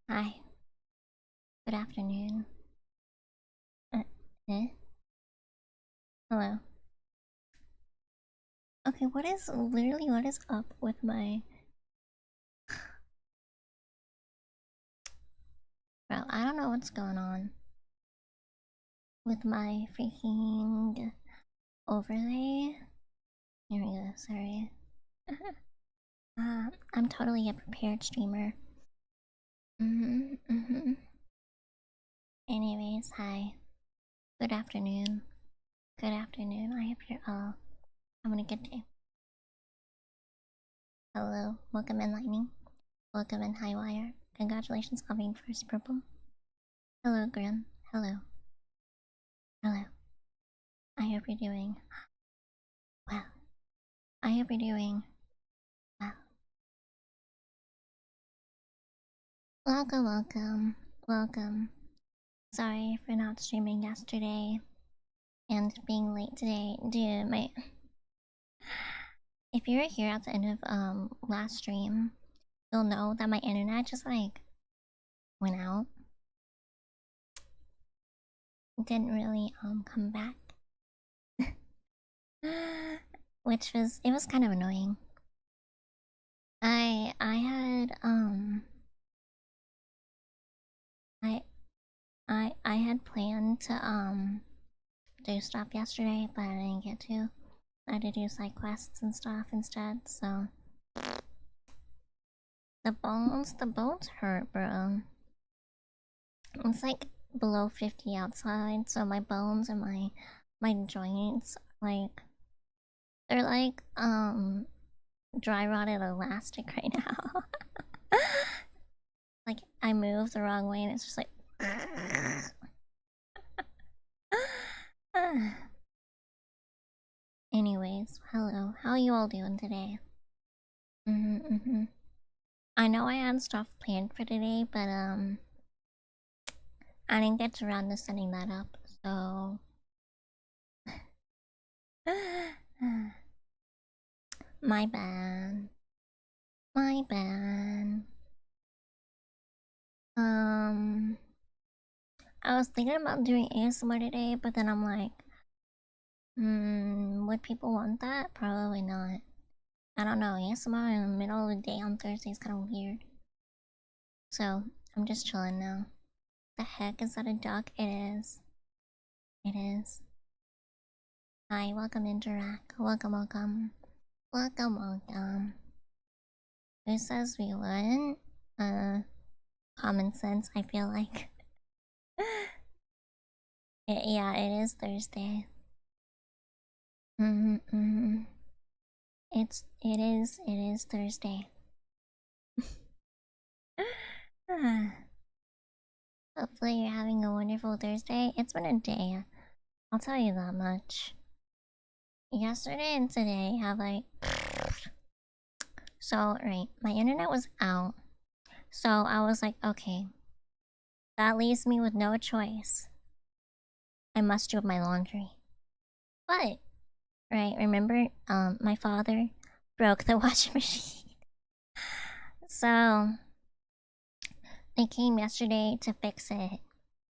Hi. Good afternoon. Uh, eh? Hello. Okay, what is up with my... Bro, I don't know what's going on with my freaking overlay. Here we go, sorry. I'm totally a prepared streamer. Mm-hmm. Anyways, hi. Good afternoon. Good afternoon. I hope you're all having a good day. Hello. Welcome in Lightning. Welcome in Highwire. Congratulations on being first purple. Hello, Grim. Hello. Hello. I hope you're doing well. I hope you're doing well. Welcome. Sorry for not streaming yesterday and being late today. Dude, if you were here at the end of last stream, you'll know that my internet just like went out. It didn't really come back. It was kind of annoying. I had I had planned to do stuff yesterday, but I didn't get to. I had to do side quests and stuff instead, so the bones hurt, bro. It's like below 50 outside, so my bones and my joints, like, they're like dry rotted elastic right now. Like, I move the wrong way and it's just like anyways, hello. How are you all doing today? I know I had stuff planned for today, but I didn't get around to setting that up, so my bad. My bad. I was thinking about doing ASMR today, but then I'm like, would people want that? Probably not. I don't know, ASMR in the middle of the day on Thursday is kind of weird. So, I'm just chilling now. The heck, is that a duck? It is. It is. Hi, welcome Interact. Welcome. Who says we wouldn't? Common sense, I feel like. Yeah, it is Thursday. It is Thursday. Hopefully you're having a wonderful Thursday. It's been a day, I'll tell you that much. Yesterday and today have like... So, right, my internet was out. So I was like, okay, that leaves me with no choice. I must do my laundry. But, right, remember, my father broke the washing machine. So, they came yesterday to fix it.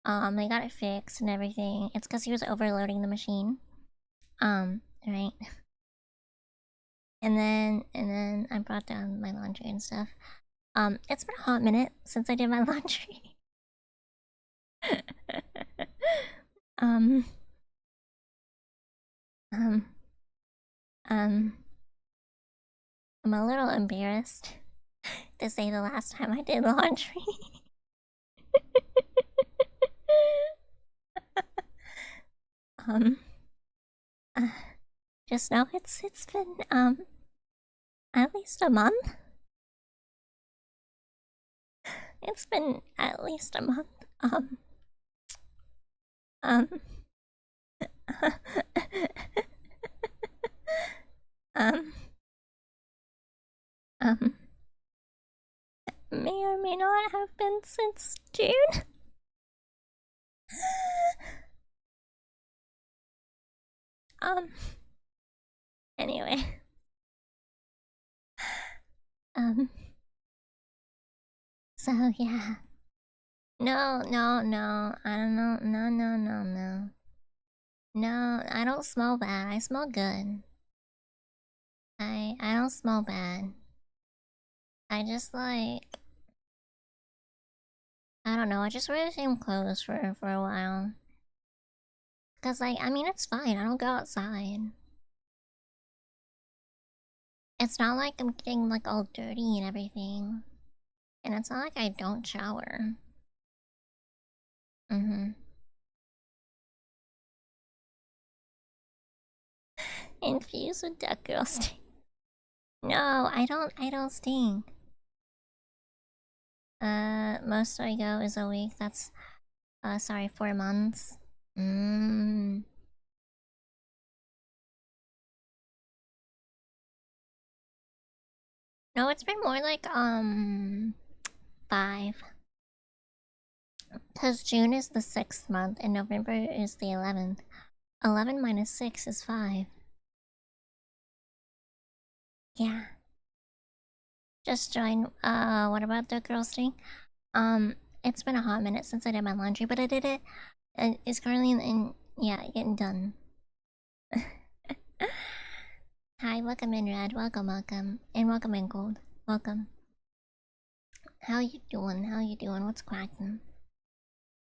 They got it fixed and everything. It's because he was overloading the machine. Right. And then I brought down my laundry and stuff. It's been a hot minute since I did my laundry. um, um, um, I'm a little embarrassed to say the last time I did laundry. um, uh, just know it's been at least a month. It's been at least a month. Um, um, um, may or may not have been since June. um, anyway. Um, so yeah. No, no, no. I don't know. No, no, no, no. No, I don't smell bad. I smell good. I don't smell bad. I just like I don't know. I just wear the same clothes for a while. Cause like I mean it's fine. I don't go outside. It's not like I'm getting like all dirty and everything. And it's not like I don't shower. Mm-hmm. Infused with duck girl stink. No, I don't stink. Most I go is a week. That's sorry, 4 months. Mmm. No, it's been more like 5. Cause June is the 6th month and November is the 11th. 11 minus 6 is 5. Yeah. Just join. What about the girls thing? It's been a hot minute since I did my laundry, but I did it. And it's currently yeah, getting done. Hi, welcome in Red. Welcome, welcome. And welcome in Gold. Welcome. How you doing? How you doing? What's cracking?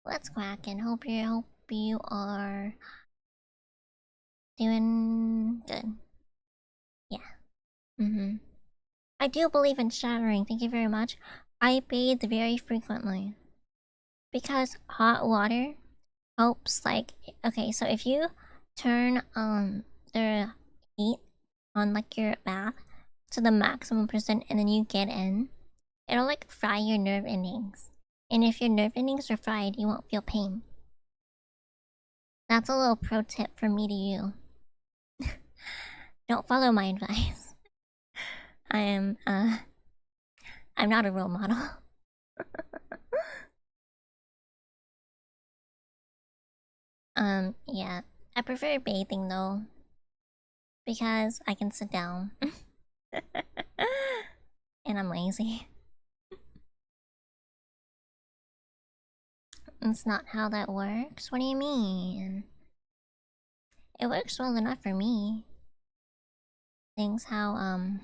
What's cracking? Hope you are doing good. Yeah. Mm-hmm. I do believe in showering. Thank you very much. I bathe very frequently because hot water helps. Like, okay, so if you turn the heat on like your bath to the maximum percent and then you get in, it'll like fry your nerve endings. And if your nerve endings are fried, you won't feel pain. That's a little pro tip from me to you. Don't follow my advice. I am I'm not a role model. Yeah. I prefer bathing though. Because I can sit down. And I'm lazy. It's not how that works. What do you mean? It works well enough for me. Things how I'm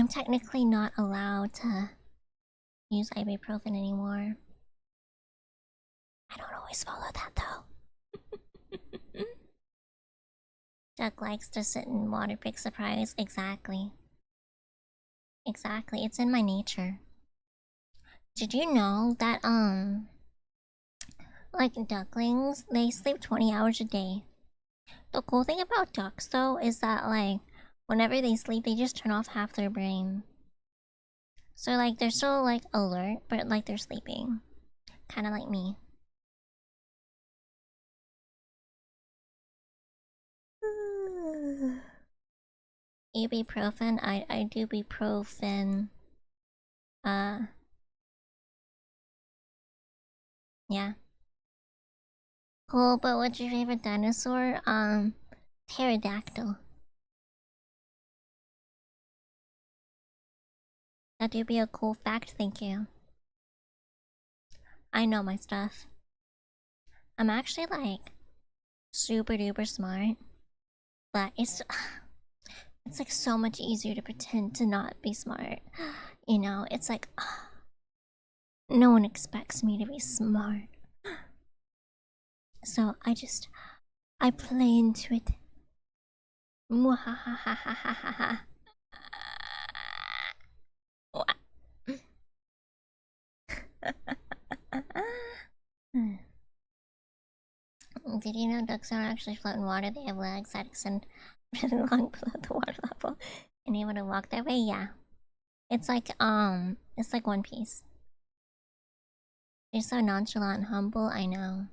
technically not allowed to use ibuprofen anymore. I don't always follow that though. Duck likes to sit in water big surprise. Exactly. Exactly. It's in my nature. Did you know that like ducklings, they sleep 20 hours a day? The cool thing about ducks though is that like whenever they sleep they just turn off half their brain. So like they're still like alert, but like they're sleeping. Kinda like me. Ibuprofen, I do ibuprofen. Uh yeah. Cool, but what's your favorite dinosaur? Pterodactyl. That would be a cool fact, thank you. I know my stuff. I'm actually like super duper smart, but it's like so much easier to pretend to not be smart. You know, it's like no one expects me to be smart. So I play into it. Mwahahahahaha. Did you know ducks don't actually float in water? They have legs that extend really long below the water level and able to walk that way? Yeah. It's like One Piece. You're so nonchalant and humble, I know.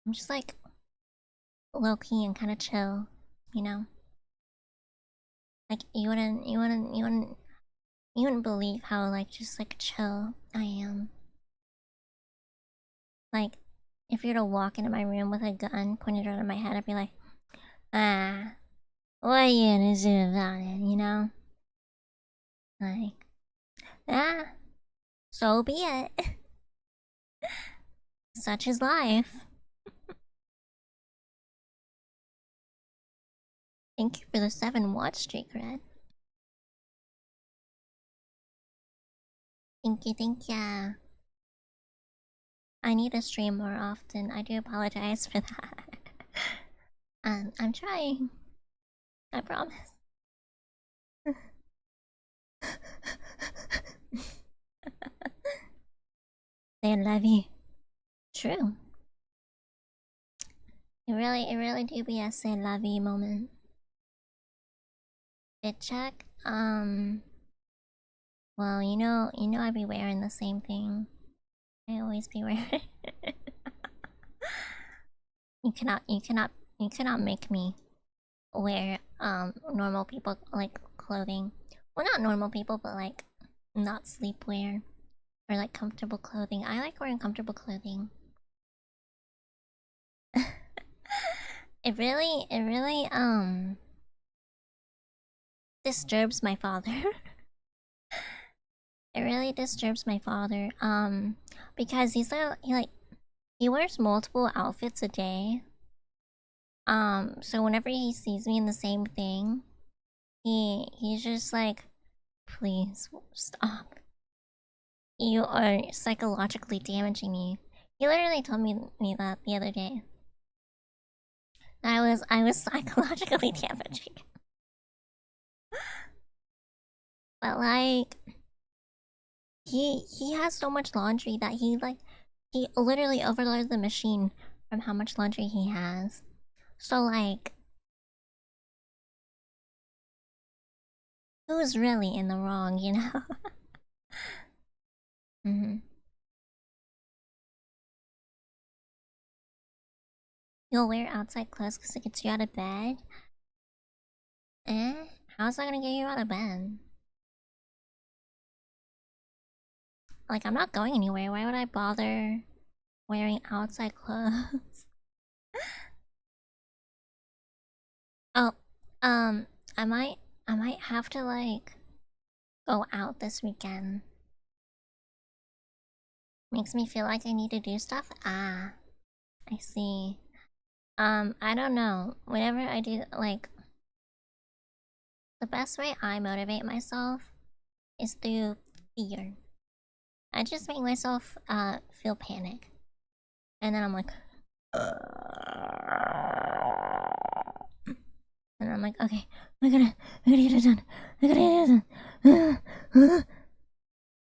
I'm just like low key and kinda chill, you know? Like you wouldn't believe how like just like chill I am. Like if you were to walk into my room with a gun pointed right at my head, I'd be like, ah, what are you gonna do about it, you know? Like, ah, So be it. Such is life. Thank you for the 7 watch streak, Red. Thank you, thank ya. I need to stream more often. I do apologize for that. I'm trying. I promise. They love you. True. It really do be a say love you moment. Fit check? Well, I be wearing the same thing. I always be wearing. you cannot make me wear normal people like clothing. Well, not normal people, but like not sleepwear or like comfortable clothing. I like wearing comfortable clothing. it really disturbs my father. It really disturbs my father. Because he wears multiple outfits a day. So whenever he sees me in the same thing, he's just like, please stop. You are psychologically damaging me. He literally told me that the other day. I was psychologically damaging. But like he has so much laundry that he literally overloaded the machine from how much laundry he has. So like who's really in the wrong, you know? You'll wear outside clothes because it gets you out of bed? Eh? How's that gonna get you out of bed? Like, I'm not going anywhere. Why would I bother wearing outside clothes? Oh, um, I might have to, like, go out this weekend. Makes me feel like I need to do stuff? Ah, I see. I don't know. Whenever I do, like, the best way I motivate myself is through fear. I just make myself, feel panic. And then I'm like, and I'm like, okay, I gotta get it done. I gotta get it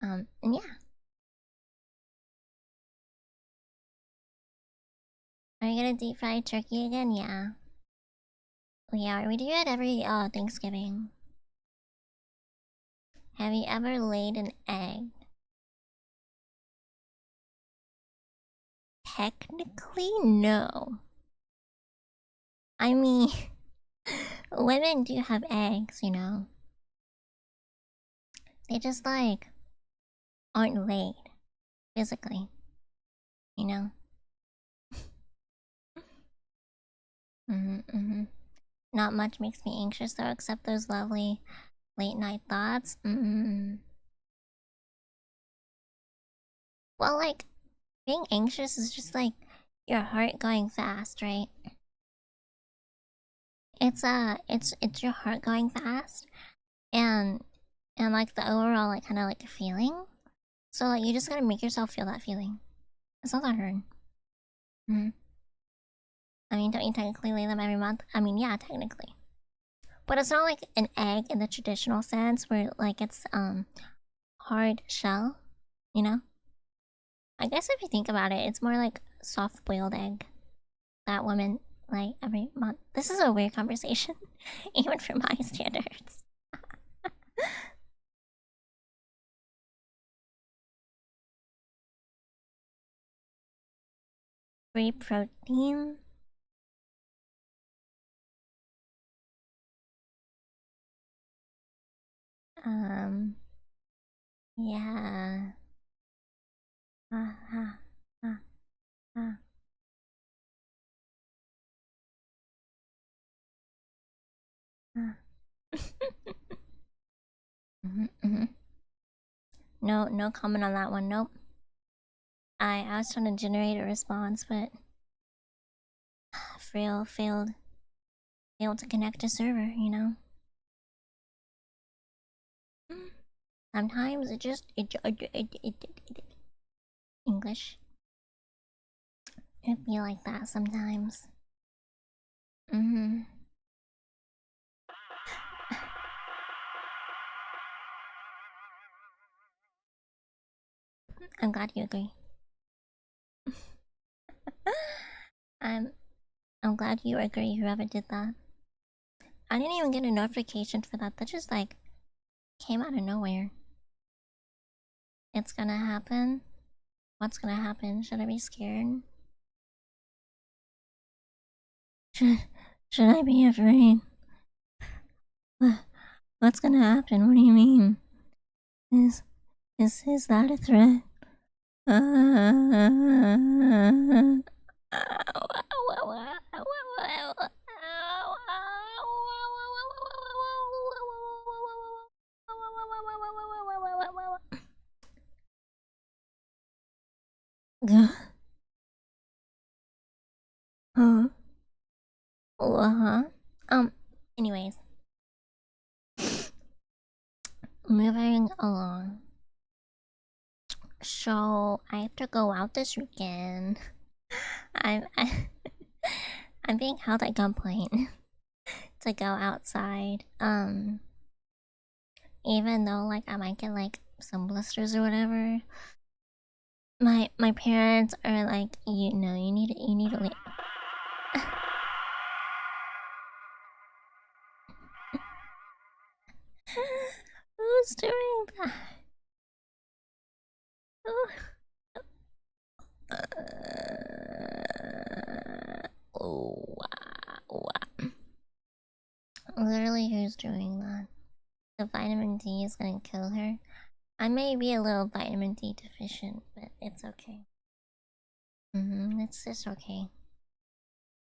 done. And yeah. Are you gonna deep fry turkey again? Yeah. Yeah, we do it every Thanksgiving. Have you ever laid an egg? Technically, no. I mean, women do have eggs, you know. They just like aren't laid physically, you know. Not much makes me anxious though, except those lovely late night thoughts. Well, like being anxious is just like your heart going fast, right? It's your heart going fast, and like the overall like kind of like feeling. So like you just gotta make yourself feel that feeling. It's not that hard. I mean, don't you technically lay them every month? I mean, yeah, technically. But it's not like an egg in the traditional sense where like it's hard shell, you know? I guess if you think about it, it's more like soft boiled egg that women like every month. This is a weird conversation, even for my standards. Free protein. Yeah. Uh, uh, uh, uh. no comment on that one. Nope. I was trying to generate a response, but Frail failed to connect to server, you know. Sometimes it just English. It'd be like that sometimes. I'm glad you agree. I'm glad you agree, whoever did that. I didn't even get a notification for that. That just like came out of nowhere. It's gonna happen. What's gonna happen? Should I be scared? Should I be afraid? What's gonna happen? What do you mean? Is that a threat? Anyways. Moving along. So I have to go out this weekend. I'm being held at gunpoint to go outside. Even though like I might get like some blisters or whatever. My parents are like, you know, you need to leave. Who's doing that? Literally, who's doing that? The vitamin D is gonna kill her. I may be a little vitamin D deficient, but it's okay. It's just okay.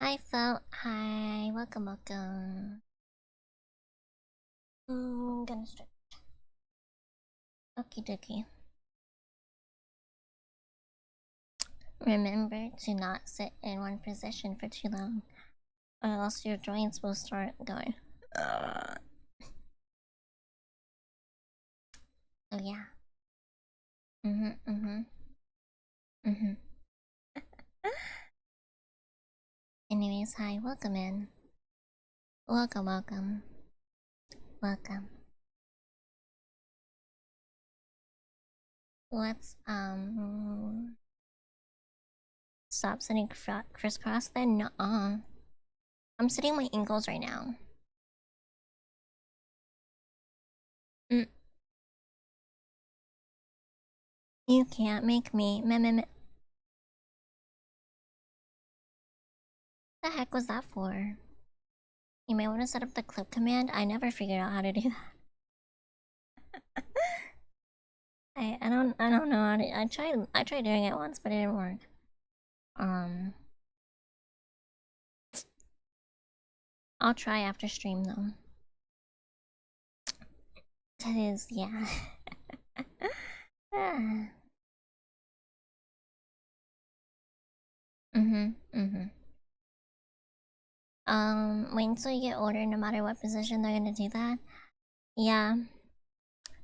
Hi, Felt. Hi, welcome. Gonna stretch. Okie dokie. Remember to not sit in one position for too long, or else your joints will start going. Oh yeah. Anyways, hi, welcome in. Welcome. Let's stop sitting crisscross then? Nuh-uh. I'm sitting my ankles right now. You can't make me. The heck was that for? You may want to set up the clip command. I never figured out how to do that. I don't know how to. I tried doing it once, but it didn't work. I'll try after stream though. Cause yeah. Wait until you get older. No matter what position, they're gonna do that. Yeah.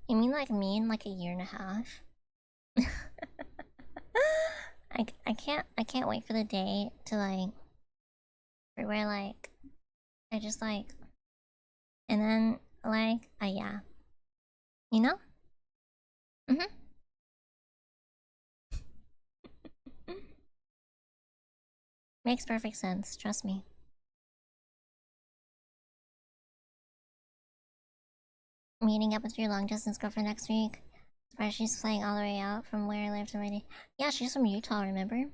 You mean like me in like a year and a half? I can't wait for the day to like where like I just like and then like yeah. You know? Makes perfect sense, trust me. Meeting up with your long distance girlfriend next week. Surprised she's flying all the way out from where I lived already. Yeah, she's from Utah, remember?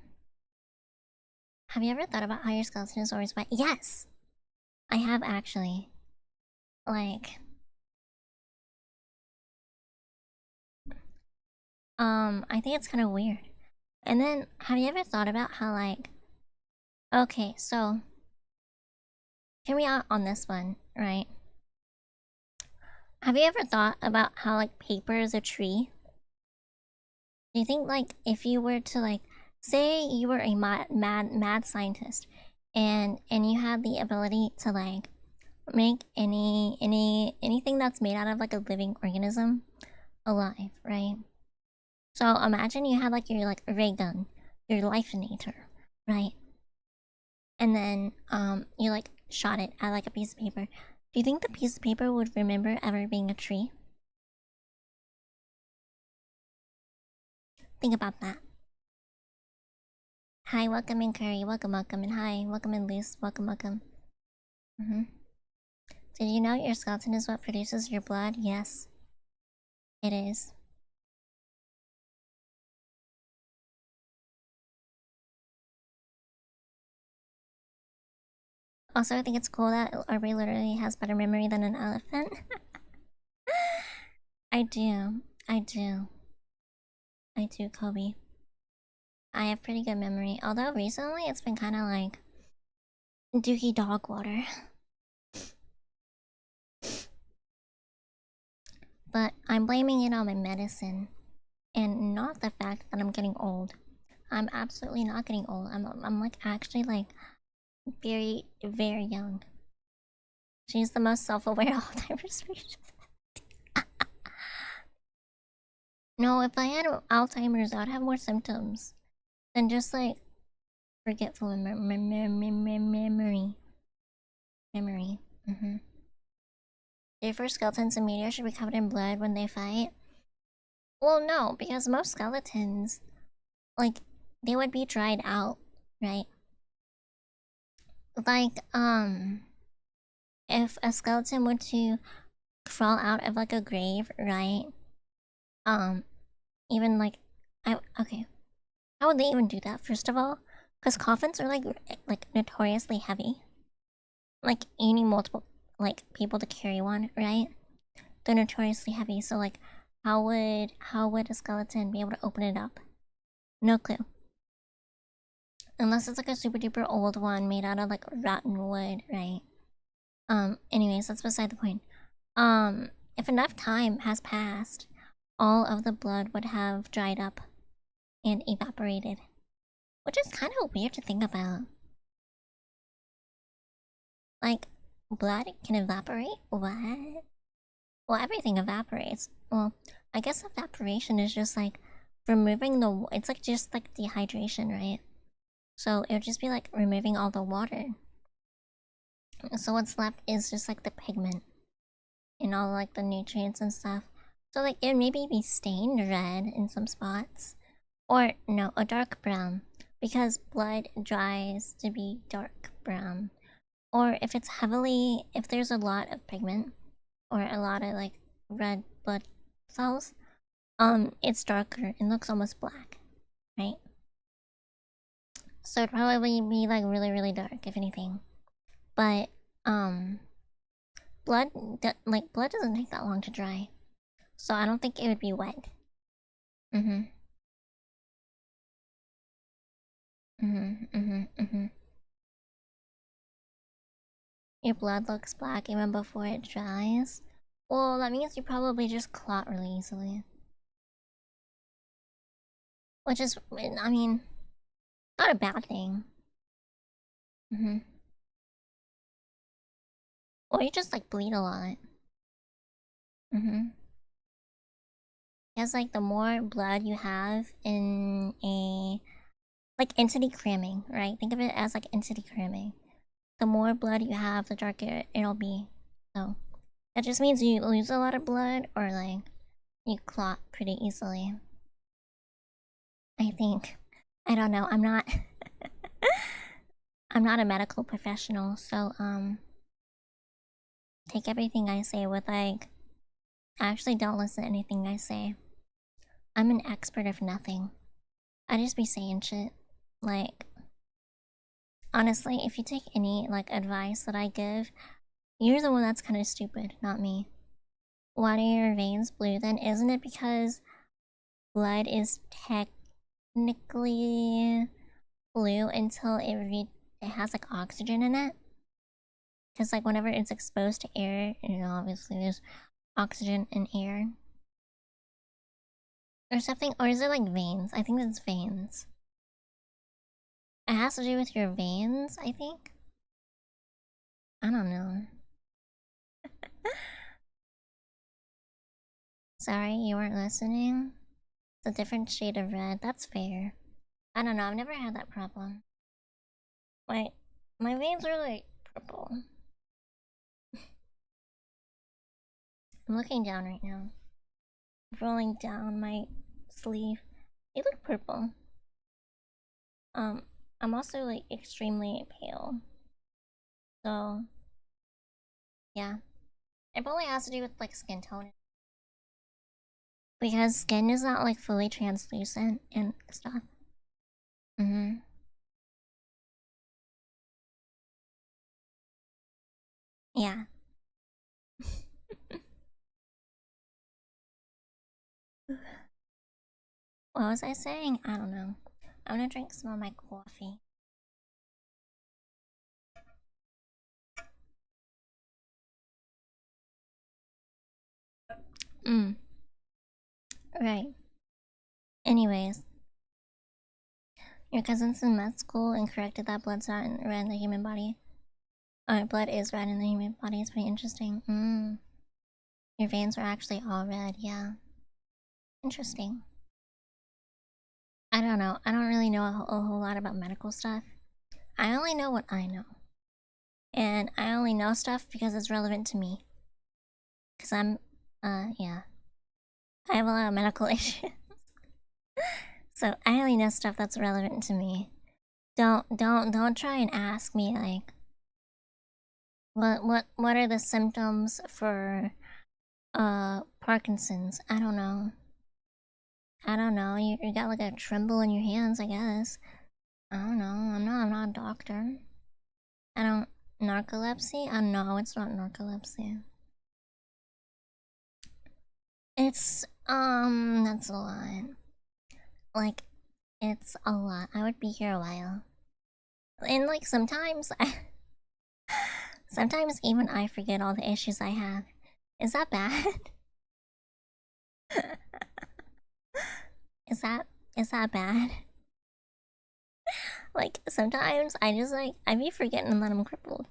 Have you ever thought about how your skeleton is always wet? Yes! I have actually. Like I think it's kinda weird. And then have you ever thought about how like okay, so hear me out on this one, right? Have you ever thought about how like paper is a tree? Do you think like if you were to like say you were a mad scientist and you had the ability to like make anything that's made out of like a living organism alive, right? So imagine you had like your like ray gun, your lifeinator, right? And then you like shot it at like a piece of paper. Do you think the piece of paper would remember ever being a tree? Think about that. Hi, welcome in Curry, welcome, and hi, welcome in Loose, welcome. Did you know your skeleton is what produces your blood? Yes, it is. Also, I think it's cool that Aubrey literally has better memory than an elephant. I do. I do. I do, Kobe. I have pretty good memory. Although recently it's been kind of like dookie dog water. But I'm blaming it on my medicine and not the fact that I'm getting old. I'm absolutely not getting old. I'm like actually like very, very young. She's the most self-aware Alzheimer's patient. No, if I had Alzheimer's, I would have more symptoms than just like forgetful memory. Their first skeletons in media should be covered in blood when they fight. Well, no, because most skeletons, like, they would be dried out, right? Like, if a skeleton were to crawl out of like a grave, right? Um, even like, okay, how would they even do that? First of all, because coffins are like notoriously heavy. Like, you need multiple like people to carry one, right? They're notoriously heavy, so like, how would a skeleton be able to open it up? No clue. Unless it's like a super duper old one made out of like rotten wood, right? Anyways, that's beside the point. If enough time has passed, all of the blood would have dried up and evaporated. Which is kind of weird to think about. Like, blood can evaporate? What? Well, everything evaporates. Well, I guess evaporation is just like removing the. It's like just like dehydration, right? So it would just be like removing all the water. So what's left is just like the pigment and all like the nutrients and stuff. So like it would maybe be stained red in some spots. Or no, a dark brown. Because blood dries to be dark brown. Or if it's heavily, if there's a lot of pigment or a lot of like red blood cells, it's darker and looks almost black, right? So it'd probably be like really, really dark, if anything. But blood, blood doesn't take that long to dry, so I don't think it would be wet. Mhm. Mhm. Mhm. Mhm. Your blood looks black even before it dries. Well, that means you probably just clot really easily. Which is, I mean, not a bad thing. Mhm. Or you just like bleed a lot. Mhm. Because like the more blood you have in a like entity cramming, right? Think of it as like entity cramming. The more blood you have, the darker it'll be. So that just means you lose a lot of blood or like you clot pretty easily. I think. I don't know. I'm not I'm not a medical professional, so take everything I say with like actually don't listen to anything I say. I'm an expert of nothing. I just be saying shit. Like honestly, if you take any like advice that I give, you're the one that's kind of stupid, not me. Why are your veins blue then? Isn't it because blood is technically blue until it has like oxygen in it? Because like whenever it's exposed to air, you know, obviously there's oxygen in air. Or something, or is it like veins? I think it's veins. It has to do with your veins, I think. I don't know. Sorry, you weren't listening? It's a different shade of red. That's fair. I don't know, I've never had that problem. Wait, my veins are like purple. I'm looking down right now. Rolling down my sleeve. They look purple. I'm also like extremely pale. So, yeah. It probably has to do with like skin tone. Because skin is not like fully translucent and stuff. Mm-hmm. Yeah. What was I saying? I don't know. I'm gonna drink some of my coffee. Mm. Right. Anyways, your cousin's in med school and corrected that blood's not red in the human body. Blood is red in the human body. It's pretty interesting. Your veins are actually all red. Yeah. Interesting. I don't know. I don't really know a whole lot about medical stuff. I only know what I know. And I only know stuff because it's relevant to me. Because yeah. I have a lot of medical issues. So I only know stuff that's relevant to me. Don't try and ask me like what are the symptoms for Parkinson's? I don't know. I don't know. You got like a tremble in your hands, I guess. I don't know. I'm not a doctor. I don't narcolepsy? No, it's not narcolepsy. It's that's a lot. Like it's a lot. I would be here a while. And like sometimes sometimes even I forget all the issues I have. Is that bad? is that is that bad? Like sometimes I just like I be forgetting that I'm crippled.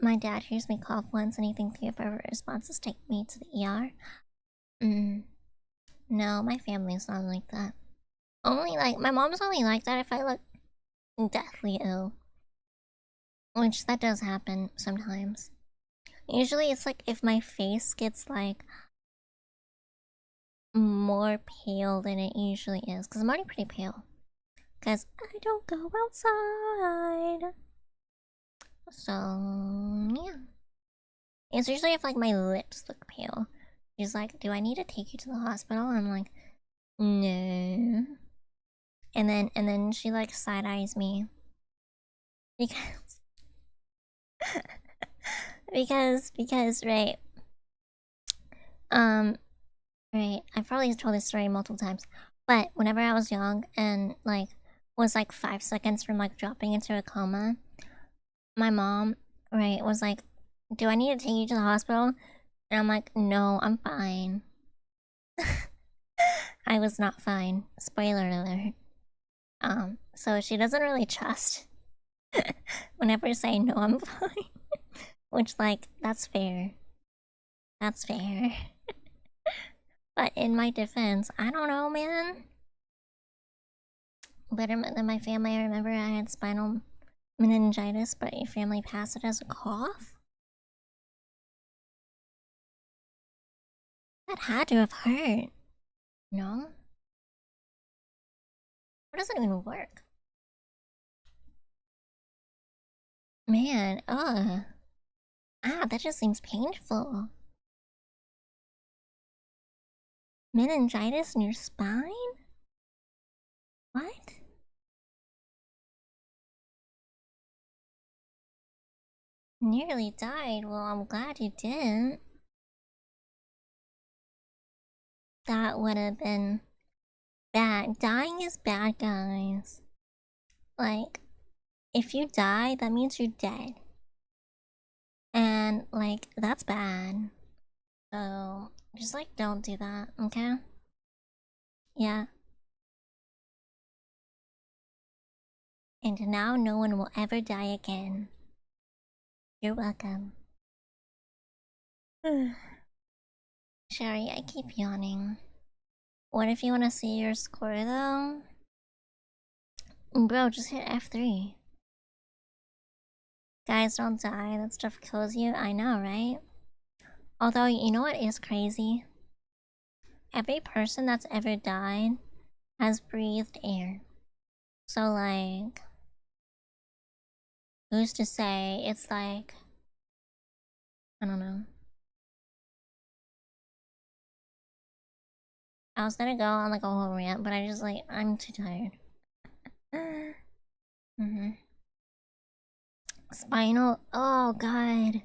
My dad hears me cough once and he thinks the appropriate response is take me to the ER. No, my family's not like that. Only like my mom's only like that if I look deathly ill. Which that does happen sometimes. Usually it's like if my face gets like more pale than it usually is. Because I'm already pretty pale. Because I don't go outside. So, yeah. It's usually if like my lips look pale. She's like, do I need to take you to the hospital? And I'm like, no. And then she like side eyes me. Because because right. Um right. I've probably told this story multiple times. But whenever I was young and like was like 5 seconds from like dropping into a coma, my mom, right, was like, do I need to take you to the hospital? And I'm like, no, I'm fine. I was not fine. Spoiler alert. So she doesn't really trust whenever I say no, I'm fine. Which, like, that's fair. That's fair. But in my defense, I don't know, man. Better than my family, I remember I had spinal meningitis, but your family passed it as a cough? That had to have hurt. No? It doesn't even work. Man, ugh. That just seems painful. Meningitis in your spine? What? Nearly died. Well, I'm glad you didn't. That would have been bad. Dying is bad, guys. Like, if you die, that means you're dead. And, like, that's bad. So, Just like don't do that, okay? Yeah. And now no one will ever die again. You're welcome. Sherry, I keep yawning. What if you want to see your score though? Bro, just hit F3. Guys, don't die. That stuff kills you. I know, right? Although, you know what is crazy? Every person that's ever died has breathed air. So, like, who's to say? It's like, I don't know. I was gonna go on like a whole rant, but I just like, I'm too tired. Spinal, oh god.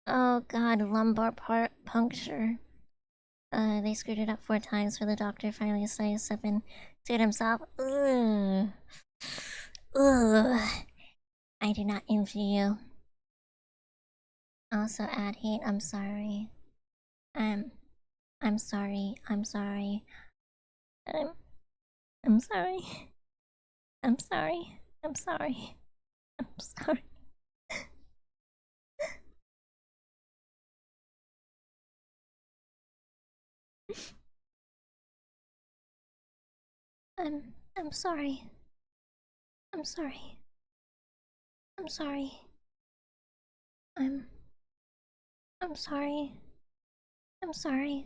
Oh god, lumbar part puncture. They screwed it up 4 times for the doctor finally decided to step in to it himself. Ugh. Ugh. I do not envy you. Also, add hate, I'm sorry. I'm sorry. I'm sorry. I'm sorry. I'm sorry. I'm sorry. I'm sorry. I'm sorry. I'm sorry. I'm sorry. I'm I'm sorry. I'm sorry.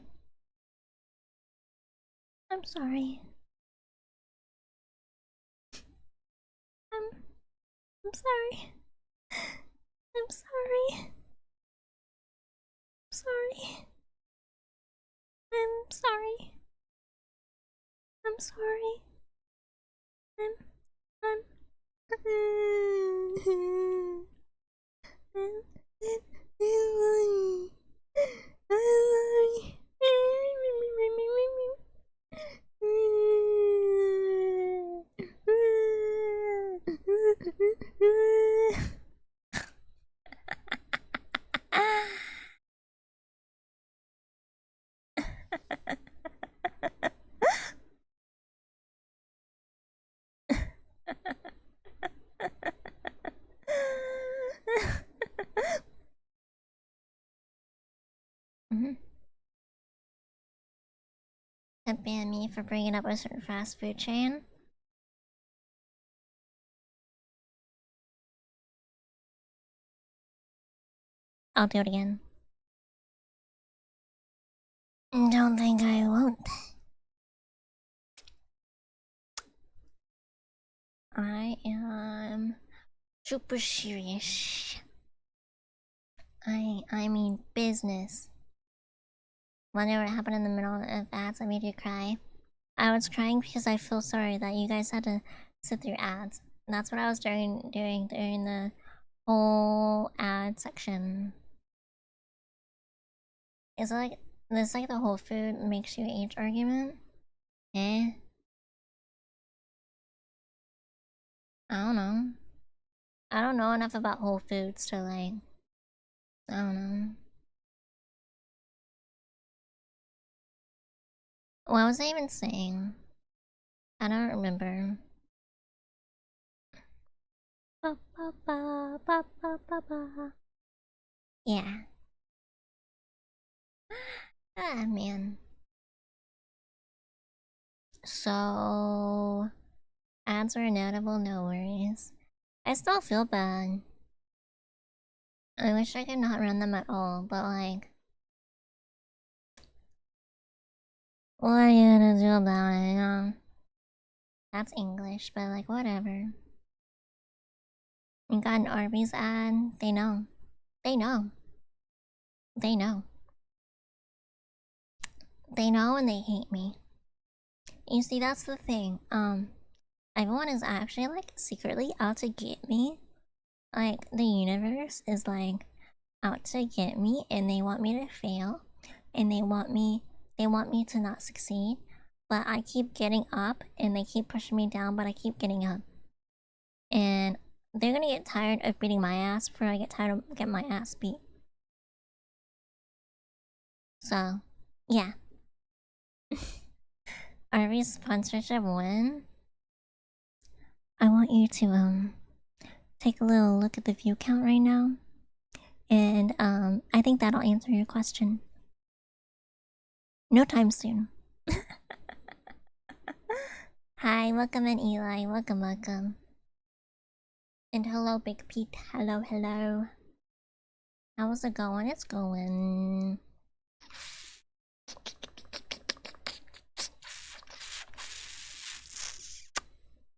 I'm sorry. I'm I'm sorry. I'm sorry. I'm sorry. I'm sorry. I'm sorry. I'm I'm Don't ban me for bringing up a certain fast food chain. I'll do it again. Don't think I won't. I am super serious. I mean business. Whenever it happened in the middle of ads, I made you cry. I was crying because I feel sorry that you guys had to sit through ads. And that's what I was doing during the whole ad section. Is it like this like the whole food makes you age argument? Eh? I don't know. I don't know enough about Whole Foods to like I don't know. What was I even saying? I don't remember. Ba, ba, ba, ba, ba, ba, ba. Yeah. Ah, man. So, ads are inedible, no worries. I still feel bad. I wish I could not run them at all, but like, what are you gonna do about it, you know? That's English, but like, whatever. You got an Arby's ad, they know. They know. They know. They know and they hate me. You see, that's the thing. Everyone is actually like secretly out to get me. Like the universe is like out to get me and they want me to fail and they want me to not succeed. But I keep getting up and they keep pushing me down, but I keep getting up. And they're gonna get tired of beating my ass before I get tired of getting my ass beat. So, Yeah. Arby's sponsorship when? I want you to take a little look at the view count right now. And I think that'll answer your question. No time soon. Hi, welcome in Eli. Welcome. And hello, Big Pete. Hello. How's it going? It's going.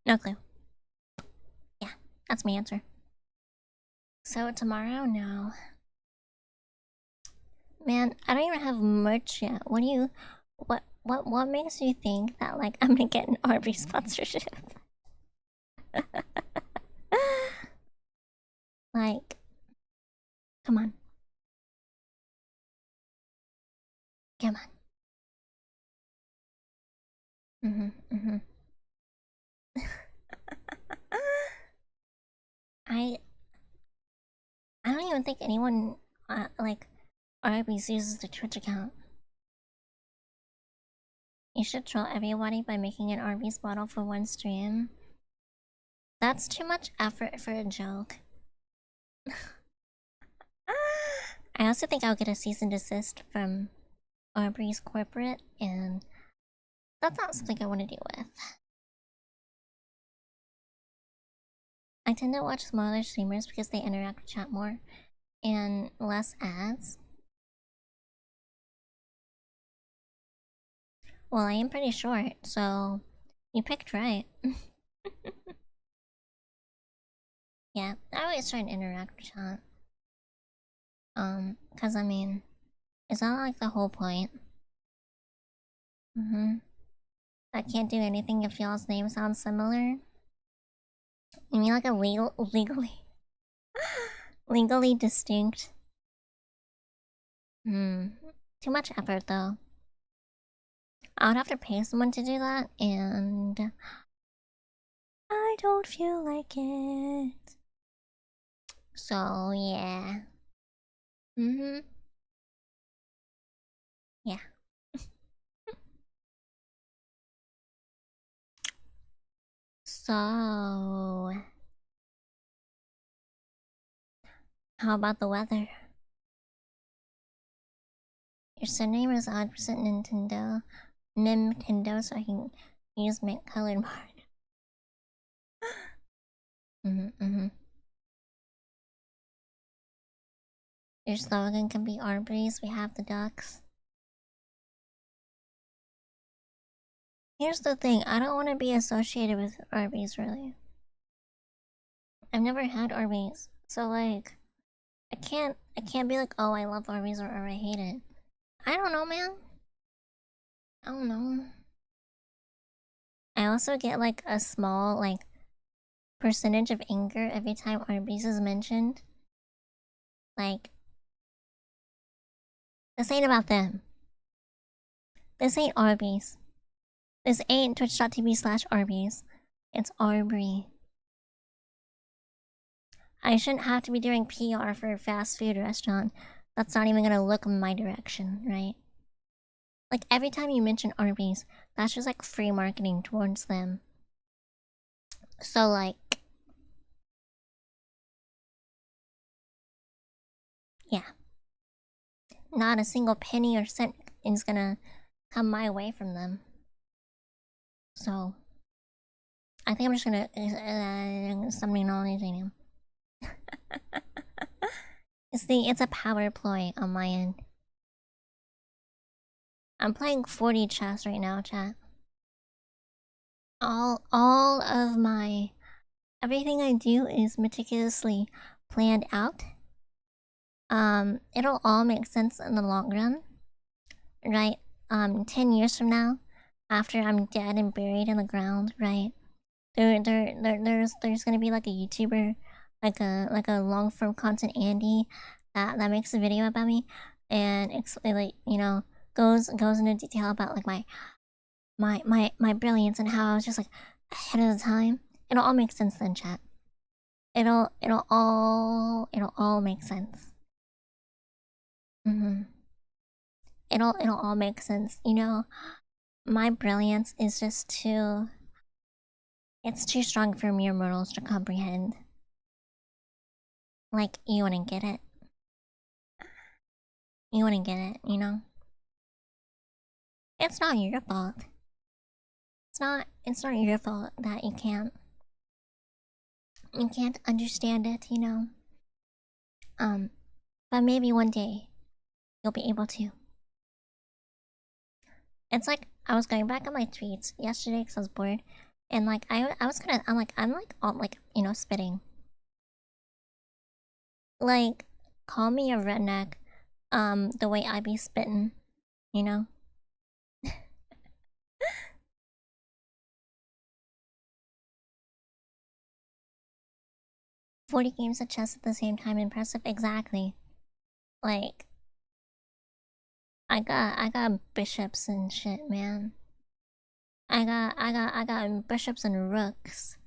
No clue. Yeah, that's my answer. So tomorrow, no. Man, I don't even have merch yet. What makes you think that like I'm gonna get an Arby's sponsorship? Like, come on. Come on. I I don't even think anyone like Arby's uses the Twitch account. You should troll everybody by making an Arby's bottle for one stream. That's too much effort for a joke. I also think I'll get a cease and desist from Arby's corporate, and that's not something I want to deal with. I tend to watch smaller streamers because they interact with chat more and less ads. Well, I am pretty short, so you picked right. Yeah, I always try and interact with chat. Cause I mean, is that like the whole point? I can't do anything if y'all's name sounds similar. You mean like a legally distinct? Too much effort though. I would have to pay someone to do that, and I don't feel like it. So yeah. Yeah. So how about the weather? Your surname is 100% Nintendo. Nintendo, so I can use mint colored mark. Your slogan can be Arby's, we have the ducks. Here's the thing, I don't want to be associated with Arby's, really. I've never had Arby's, so like, I can't be like, oh, I love Arby's or I hate it. I don't know, man. I don't know. I also get like a small like percentage of anger every time Arby's is mentioned. Like, this ain't about them. This ain't Arby's. This ain't twitch.tv/Arby's. It's Arby. I shouldn't have to be doing PR for a fast food restaurant that's not even gonna look in my direction, right? Like, every time you mention Arby's, that's just like free marketing towards them. So, like, yeah. Not a single penny or cent is gonna come my way from them. So, I think I'm just gonna stop acknowledging him. It's a power ploy on my end. I'm playing 40 chess right now, chat. All of my everything I do is meticulously planned out. It'll all make sense in the long run, right? 10 years from now, after I'm dead and buried in the ground, right? There's gonna be like a YouTuber, like a long form content Andy that makes a video about me, and like, you know, goes into detail about like my brilliance and how I was just like ahead of the time. It'll all make sense then, chat. It'll all make sense. it'll all make sense. You know, my brilliance is just too. It's too strong for mere mortals to comprehend. Like, you wouldn't get it. You wouldn't get it, you know? It's not your fault. It's not your fault that you can't understand it, you know? But maybe one day you'll be able to. It's like I was going back on my tweets yesterday because I was bored, and like I'm all like, you know, spitting. Like, call me a redneck, the way I be spitting, you know? 40 games of chess at the same time, impressive, exactly. Like, I got bishops and shit, man. I got bishops and rooks.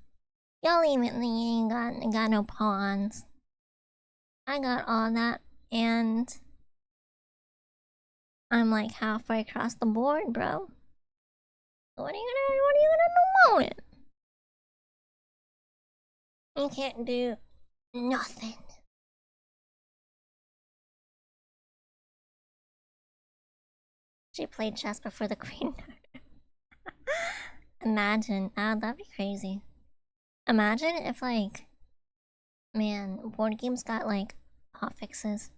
Y'all even ain't got no pawns. I got all that, and I'm like halfway across the board, bro. What are you gonna do about it? You can't do nothing. She played chess before the queen. Imagine, that'd be crazy. Imagine if, like, man, board games got like hotfixes.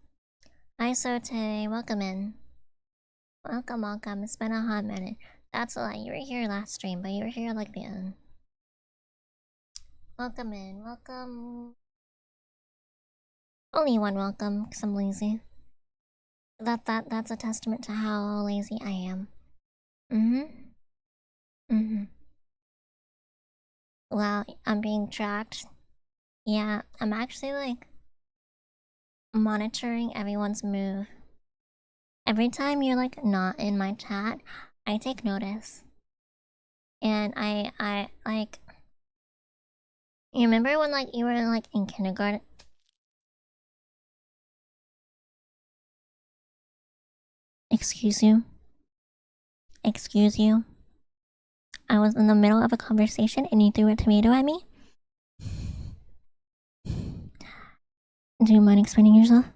Hi Sote, welcome in. Welcome. It's been a hot minute. That's a lot. You were here last stream, but you were here like the end. Welcome in, welcome. Only one welcome, because I'm lazy. That's a testament to how lazy I am. Wow, I'm being tracked. Yeah, I'm actually like monitoring everyone's move. Every time you're like not in my chat, I take notice. And I like, you remember when like you were like in kindergarten? Excuse you? Excuse you? I was in the middle of a conversation and you threw a tomato at me? Do you mind explaining yourself?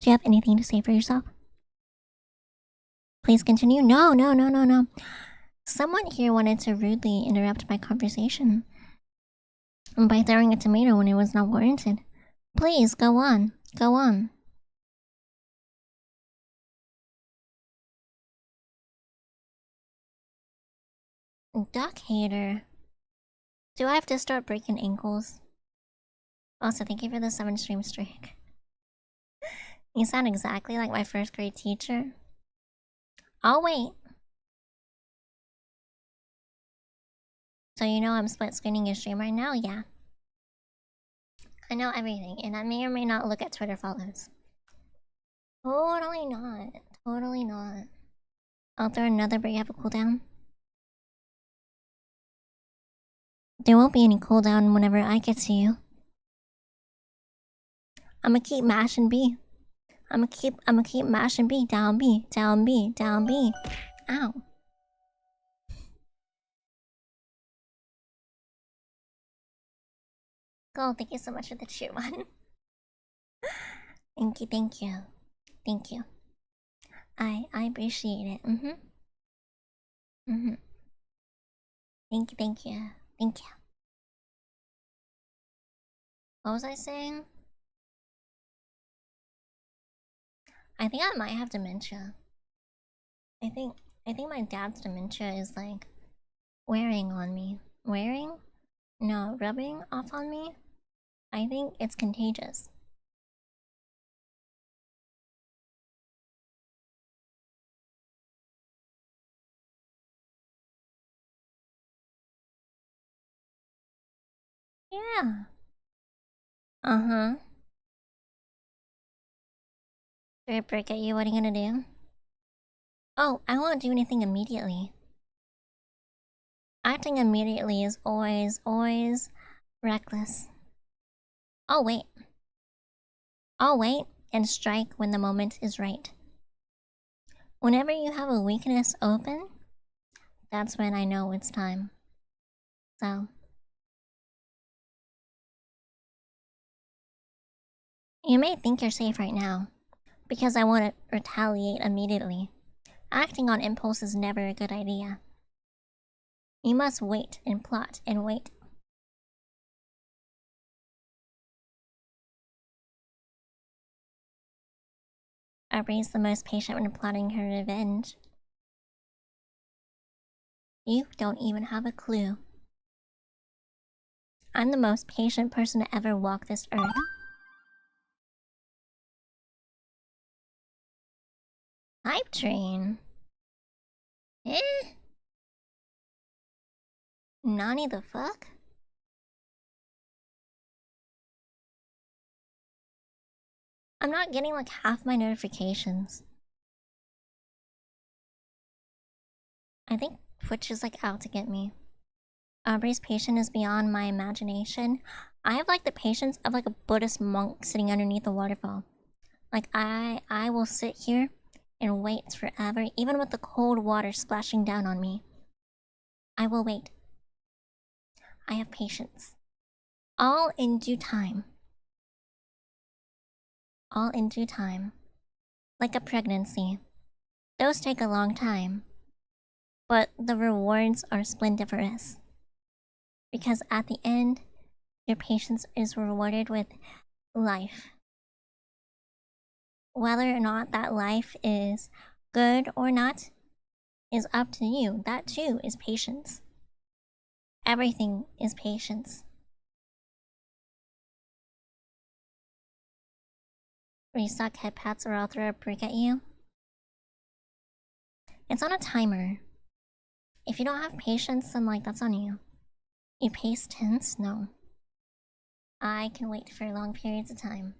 Do you have anything to say for yourself? Please continue. No. Someone here wanted to rudely interrupt my conversation by throwing a tomato when it was not warranted. Please, go on. Go on. Duck hater. Do I have to start breaking ankles? Also, thank you for the 7 stream streak. You sound exactly like my first grade teacher. I'll wait. So you know I'm split screening your stream right now? Yeah. I know everything, and I may or may not look at Twitter follows. Totally not. Totally not. I'll throw another but you have a cooldown. There won't be any cooldown whenever I get to you. I'ma keep mashing B. I'ma keep mashing B. Down B. Down B. Down B. Ow. Go, thank you so much for the cheer one. Thank you. I appreciate it. Thank you. What was I saying? I think I might have dementia. I think my dad's dementia is like wearing on me. Wearing? No, rubbing off on me? I think it's contagious. Yeah. Did I break at you? What are you gonna do? Oh, I won't do anything immediately. Acting immediately is always reckless. I'll wait. I'll wait and strike when the moment is right. Whenever you have a weakness open, that's when I know it's time. So. You may think you're safe right now, because I won't retaliate immediately. Acting on impulse is never a good idea. You must wait and plot and wait. Aubrey's the most patient when plotting her revenge. You don't even have a clue. I'm the most patient person to ever walk this earth. Hype train? Eh? Nani the fuck? I'm not getting like half my notifications. I think Twitch is like out to get me. Aubrey's patience is beyond my imagination. I have like the patience of like a Buddhist monk sitting underneath a waterfall. Like I will sit here and wait forever, even with the cold water splashing down on me. I will wait. I have patience. All in due time. All in due time. Like a pregnancy. Those take a long time. But the rewards are splendiferous. Because at the end, your patience is rewarded with life. Whether or not that life is good or not is up to you. That too is patience. Everything is patience. Restock head pats or I'll throw a brick at you. It's on a timer. If you don't have patience, then like that's on you. You pace tense? No. I can wait for long periods of time.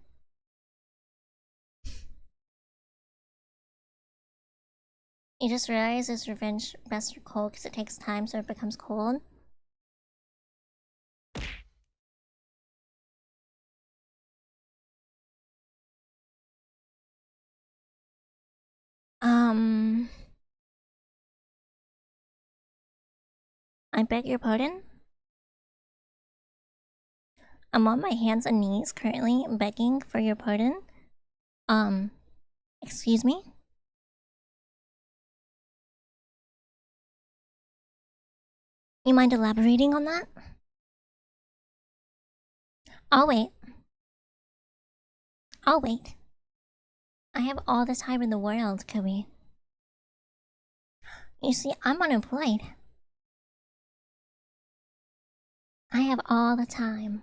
You just realize this revenge best cold because it takes time so it becomes cold. I beg your pardon? I'm on my hands and knees currently begging for your pardon. Excuse me? You mind elaborating on that? I'll wait. I'll wait. I have all the time in the world, Kobe. You see, I'm unemployed. I have all the time.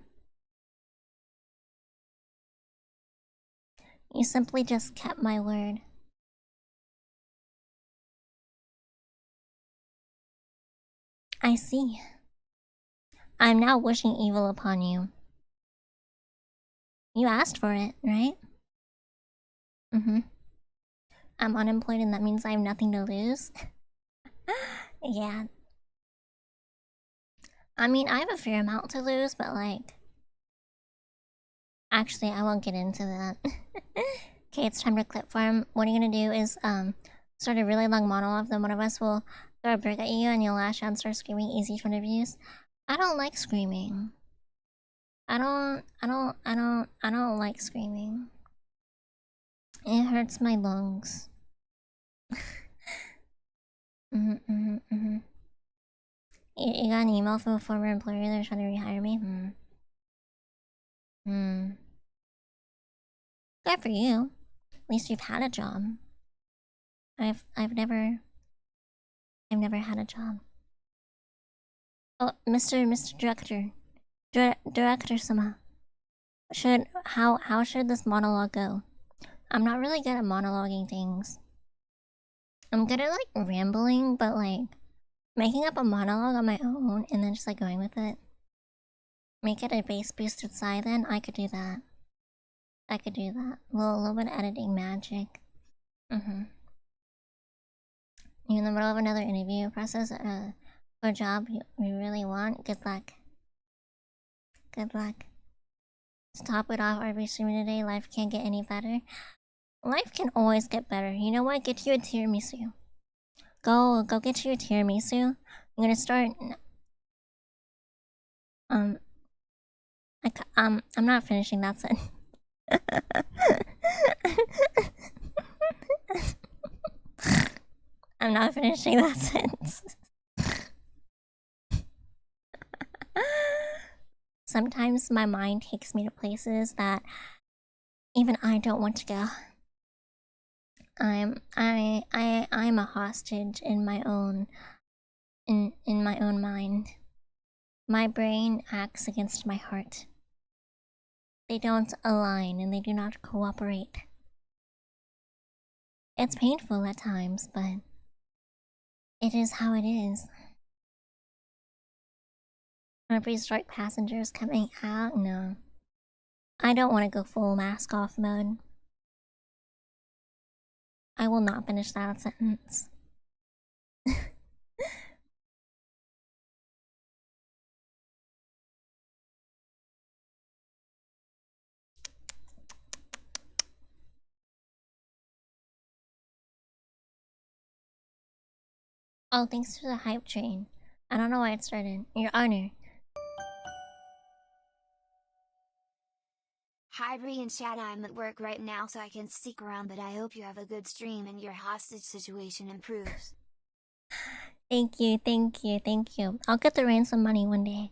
You simply just kept my word. I see. I'm now wishing evil upon you. You asked for it, right? Mm-hmm. I'm unemployed and that means I have nothing to lose. Yeah. I mean, I have a fair amount to lose, but like... Actually, I won't get into that. Okay, it's time to clip farm. What you're gonna do is, start a really long monologue, then one of us will throw a brick at you and you'll lash out and start screaming easy front of you. I don't like screaming. I don't like screaming. It hurts my lungs. You got an email from a former employer they're trying to rehire me? Good for you. At least you've had a job. I've never had a job. Oh, Mr. Director. Director-sama. How should this monologue go? I'm not really good at monologuing things. I'm good at like rambling, but like making up a monologue on my own and then just like going with it. Make it a bass boosted silent. I could do that. I could do that. A little bit of editing magic. You're in the middle of another interview process for a job you really want. Good luck. Good luck. To top it off, every streaming today, life can't get any better. Life can always get better. You know what? Get you a tiramisu. Go get you a tiramisu. I'm gonna start. I'm not finishing that sentence. I'm not finishing that sentence. Sometimes my mind takes me to places that even I don't want to go. I'm a hostage in my own mind. My brain acts against my heart. They don't align and they do not cooperate. It's painful at times, but it is how it is. Whenever start passengers coming out, no. I don't want to go full mask off mode. I will not finish that sentence. Oh, thanks for the hype train. I don't know why it started. Your honor. Hi Bree and Chad, I'm at work right now so I can stick around, but I hope you have a good stream and your hostage situation improves. Thank you, thank you, thank you. I'll get the ransom money one day.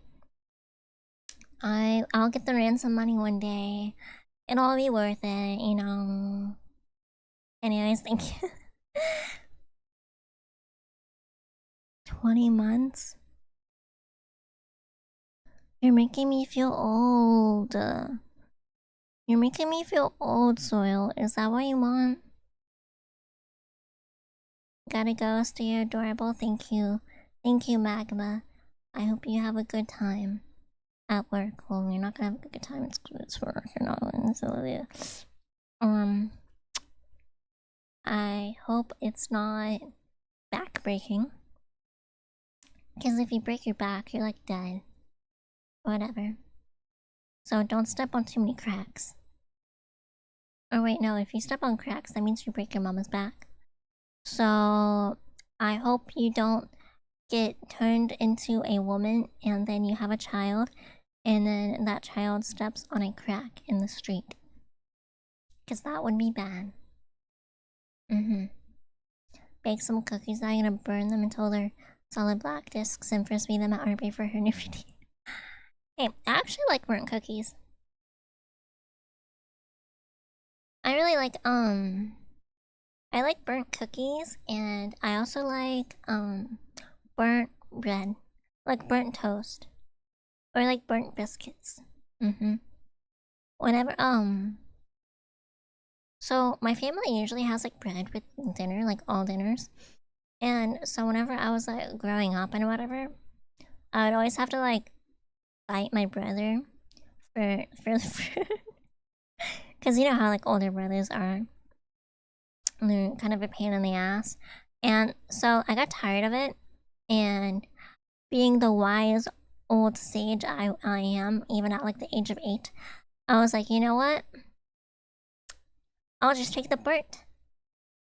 I'll get the ransom money one day. It'll be worth it, you know. Anyways, thank you. 20 months? You're making me feel old. You're making me feel old, Soil. Is that what you want? Gotta go, stay adorable. Thank you. Thank you, Magma. I hope you have a good time at work. Well, you're not gonna have a good time. It's work. You're not in Sylvia. I hope it's not back breaking. Because if you break your back, you're like dead. Whatever. So don't step on too many cracks. Or wait, no, if you step on cracks, that means you break your mama's back. So I hope you don't get turned into a woman and then you have a child and then that child steps on a crack in the street. Because that would be bad. Bake some cookies. I'm gonna burn them until they're solid black discs and frisbee them at RB for her new video. Hey, I actually like burnt cookies. I really like, I like burnt cookies and I also like, burnt bread. Like burnt toast. Or like burnt biscuits. Whenever, so my family usually has like bread with dinner, like all dinners. And so whenever I was like growing up and whatever, I would always have to like fight my brother for the food. Because you know how like older brothers are. They're kind of a pain in the ass. And so I got tired of it. And being the wise old sage I am, even at like the age of 8, I was like, you know what? I'll just take the burnt.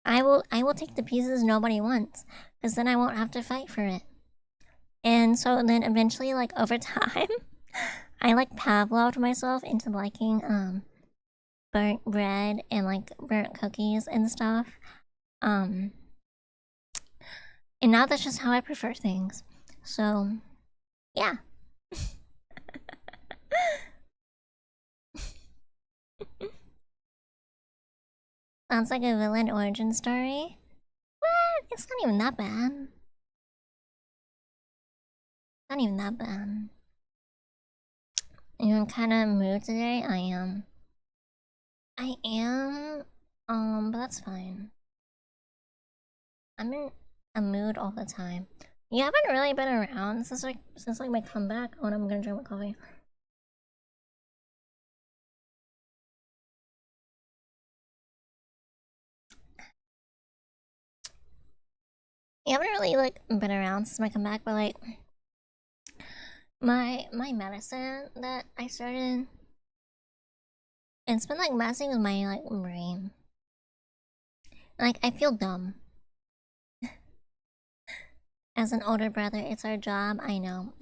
I will take the pieces nobody wants. Because then I won't have to fight for it. And so then eventually, like over time, I like Pavloved myself into liking burnt bread and like burnt cookies and stuff. And now that's just how I prefer things. So, yeah. Sounds like a villain origin story. What? It's not even that bad. Not even that bad. I'm kind of mood today. I am. But that's fine. I'm in a mood all the time. You haven't really been around since my comeback. Oh, I'm gonna drink my coffee. You haven't really like been around since my comeback, but like my medicine that I started, it's been like messing with my like brain. Like, I feel dumb. As an older brother, it's our job. I know.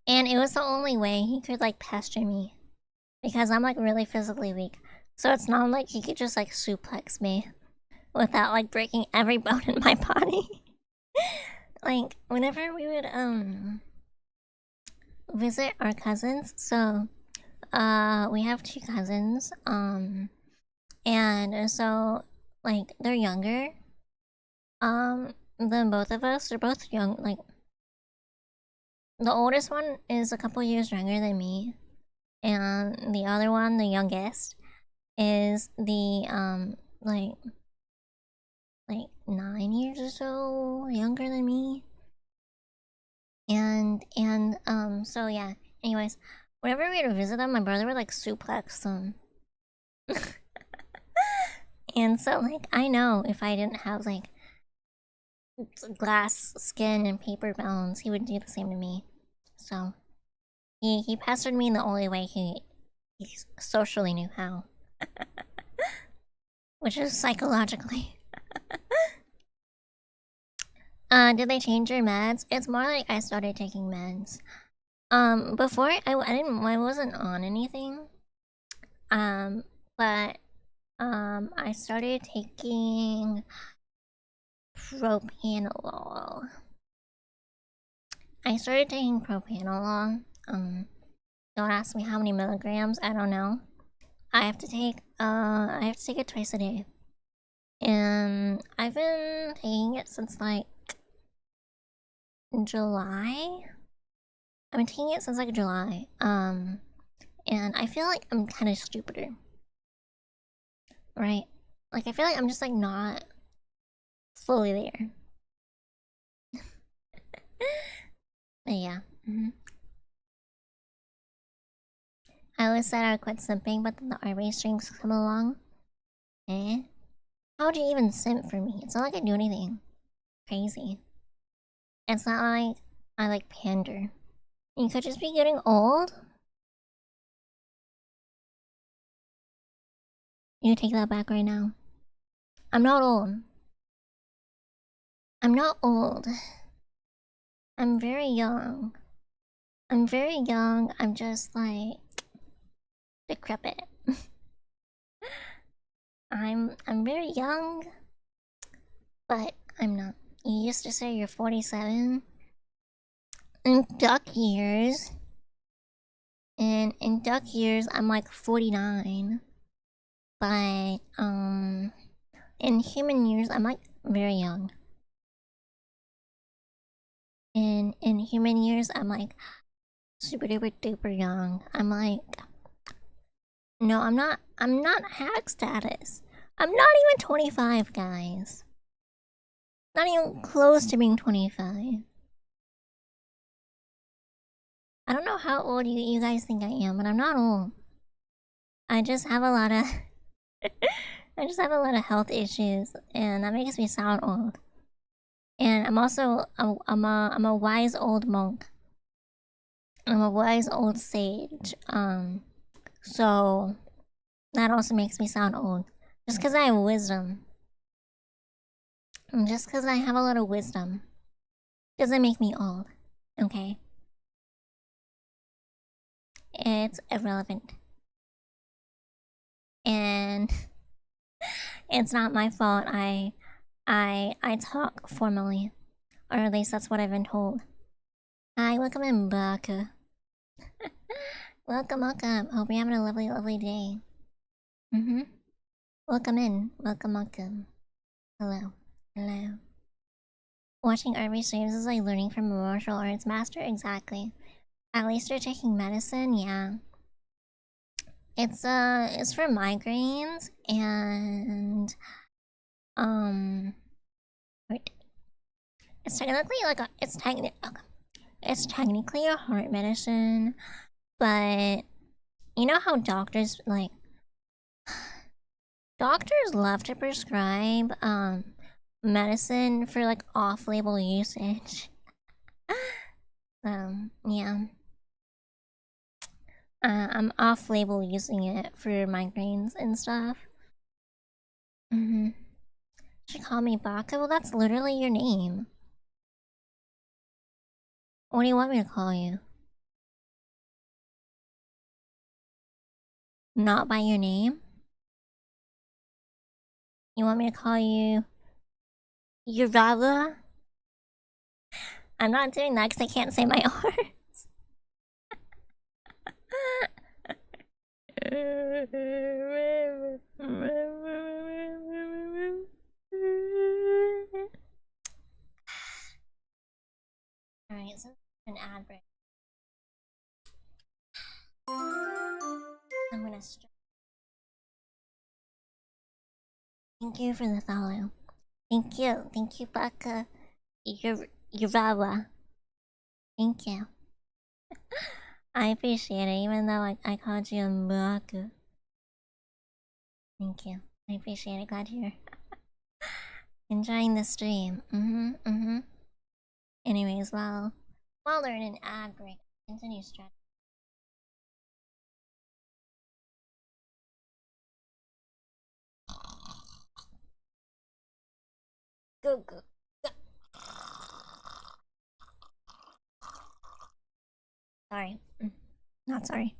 And it was the only way he could, like, pester me. Because I'm, like, really physically weak. So it's not like he could just, like, suplex me without, like, breaking every bone in my body. Like, whenever we would, visit our cousins, so, we have 2 cousins, and so, like, they're younger, than both of us. They're both young, like, the oldest one is a couple years younger than me, and the other one, the youngest, is the like 9 years or so younger than me. And so yeah. Anyways, whenever we would visit them, my brother would like suplex them. And so like I know if I didn't have like glass skin and paper bones, he would do the same to me. So he pestered me in the only way he socially knew how. Which is psychologically. Did they change your meds? It's more like I started taking meds. Before I wasn't on anything. But I started taking propranolol. Don't ask me how many milligrams. I don't know. I have to take it twice a day, and I've been taking it since like July. I've been taking it since like July. And I feel like I'm kind of stupider, right? Like I feel like I'm just like not fully there. But yeah. I always said I'd quit simping, but then the RV strings come along. Eh? How would you even simp for me? It's not like I do anything crazy. It's not like I like pander. You could just be getting old. You take that back right now. I'm not old. I'm not old. I'm very young. I'm just like decrepit. I'm very young, but I'm not. You used to say you're 47. In duck years, in duck years, I'm like 49. But in human years, I'm like very young. In human years, I'm like super duper duper young. I'm like, no, I'm not hack status. I'm not even 25, guys. Not even close to being 25. I don't know how old you guys think I am, but I'm not old. I just have a lot of I just have a lot of health issues, and that makes me sound old. And I'm also I'm a wise old monk. I'm a wise old sage. So that also makes me sound old. Just because I have wisdom. And just because I have a lot of wisdom doesn't make me old. Okay? It's irrelevant. And it's not my fault I talk formally. Or at least that's what I've been told. Hi, welcome in, Baka. Welcome. Hope you're having a lovely day. Welcome in. Welcome. Hello. Watching RV streams is like learning from a martial arts master. Exactly. At least you're taking medicine. Yeah. It's for migraines and wait. It's technically like it's technically a heart medicine, but you know how doctors love to prescribe medicine for like off-label usage. Yeah. I'm off-label using it for migraines and stuff. She called me Baka. Well, that's literally your name. What do you want me to call you? Not by your name? You want me to call you Yurava? I'm not doing that because I can't say my R's. Alright, so an ad break. I'm gonna stretch. Thank you for the follow. Thank you, Baka. Yurava. Thank you. I appreciate it, even though I called you Baka. Thank you. I appreciate it. Glad you're enjoying the stream. Anyways, while they're in an ad break, continue stretching. Go. Sorry. Not sorry.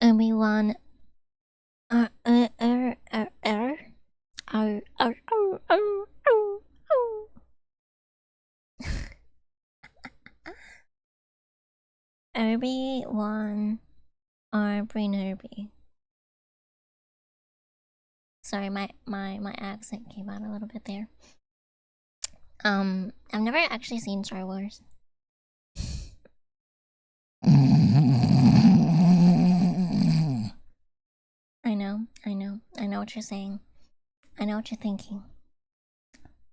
Obi-Wan. Obi-Wan Brain Herbie. Sorry, my accent came out a little bit there. I've never actually seen Star Wars. I know what you're saying. I know what you're thinking.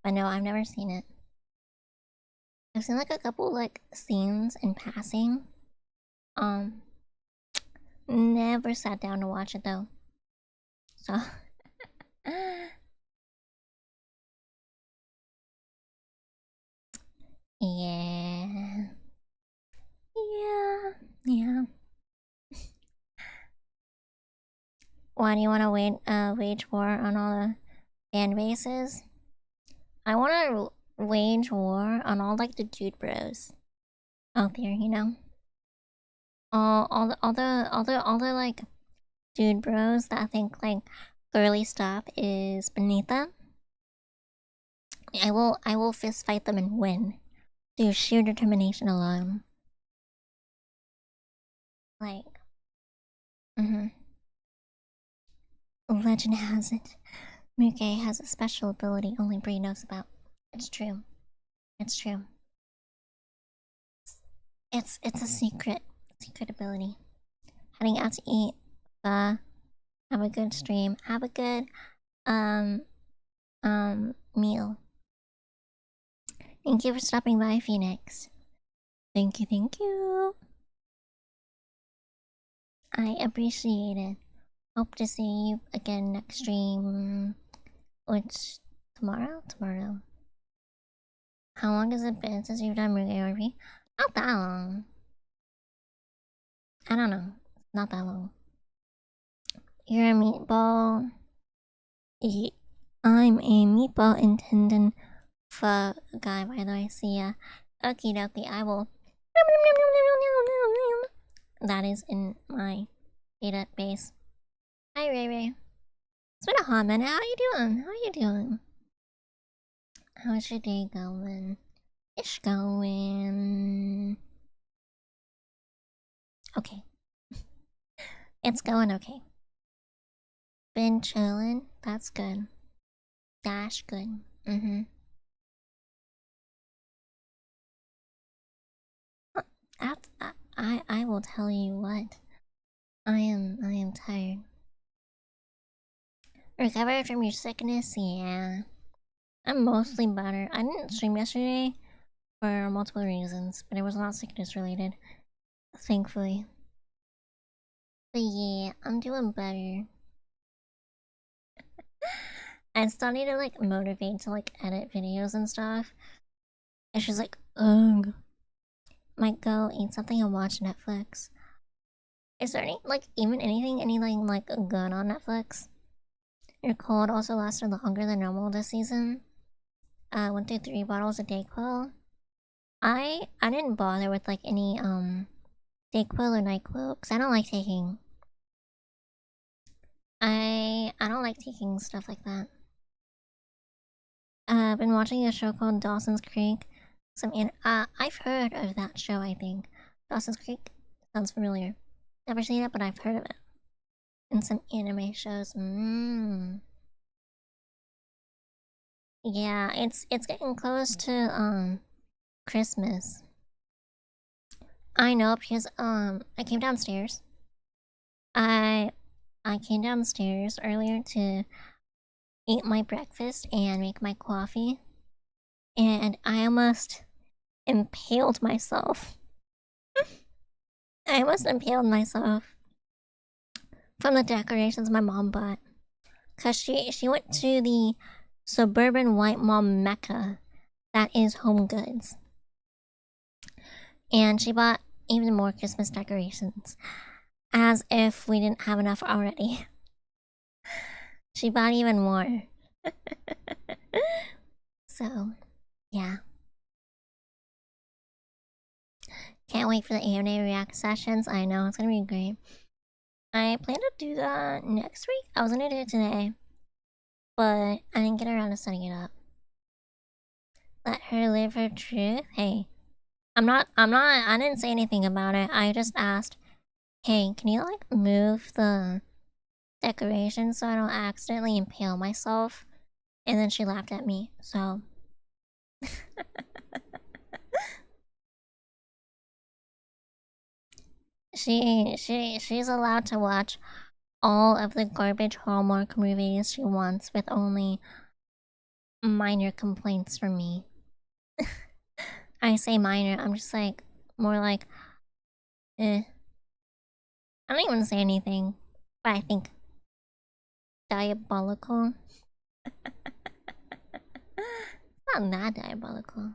But no, I've never seen it. I've seen like a couple like scenes in passing. Never sat down to watch it though. So yeah. Why do you want to wage war on all the fan bases? I want to wage war on all like the dude bros out there, you know. All the like dude bros that think like girly stuff is beneath them. I will fist fight them and win through sheer determination alone. Like, legend has it, Muke has a special ability only Bree knows about. It's true. It's a secret ability. Heading out to eat. Have a good stream. Have a good meal. Thank you for stopping by, Phoenix. Thank you. I appreciate it. Hope to see you again next stream. Which tomorrow? How long has it been since you've done Muge? Not that long. I don't know. Not that long. You're a meatball. I'm a meatball intendant for guy, by the way. See ya. Okie dokie, I will. That is in my database. Hi, Ray Ray. It's been a hot minute. How you doing? How's your day going? It's going. Okay. It's going okay. Been chillin'. That's good. Dash good. I will tell you what. I am tired. Recovered from your sickness? Yeah. I'm mostly better. I didn't stream yesterday for multiple reasons, but it was not sickness related. Thankfully. But yeah, I'm doing better. I still need to like motivate to like edit videos and stuff. And she's like, ugh. Might go eat something and watch Netflix. Is there any like even anything like good on Netflix? Your cold also lasted longer than normal this season. Went through 3 bottles of Dayquil. I didn't bother with like any Dayquil or Nyquil because I don't like taking. I don't like taking stuff like that. I've been watching a show called Dawson's Creek. I've heard of that show. I think Dawson's Creek sounds familiar. Never seen it, but I've heard of it. And some anime shows. Yeah, it's getting close to Christmas. I know because I came downstairs. I I came downstairs earlier to eat my breakfast and make my coffee, and I almost impaled myself. I almost impaled myself from the decorations my mom bought. Cause she went to the suburban white mom mecca that is Home Goods. And she bought even more Christmas decorations. As if we didn't have enough already. She bought even more. So, yeah. Can't wait for the AMA React sessions. I know, it's gonna be great. I plan to do that next week. I was gonna do it today, but I didn't get around to setting it up. Let her live her truth. Hey, I didn't say anything about it. I just asked, hey, can you like move the decoration so I don't accidentally impale myself? And then she laughed at me, so. She's allowed to watch all of the garbage Hallmark movies she wants with only minor complaints from me. I say minor, I'm just like more like I don't even say anything, but I think diabolical. It's not that diabolical.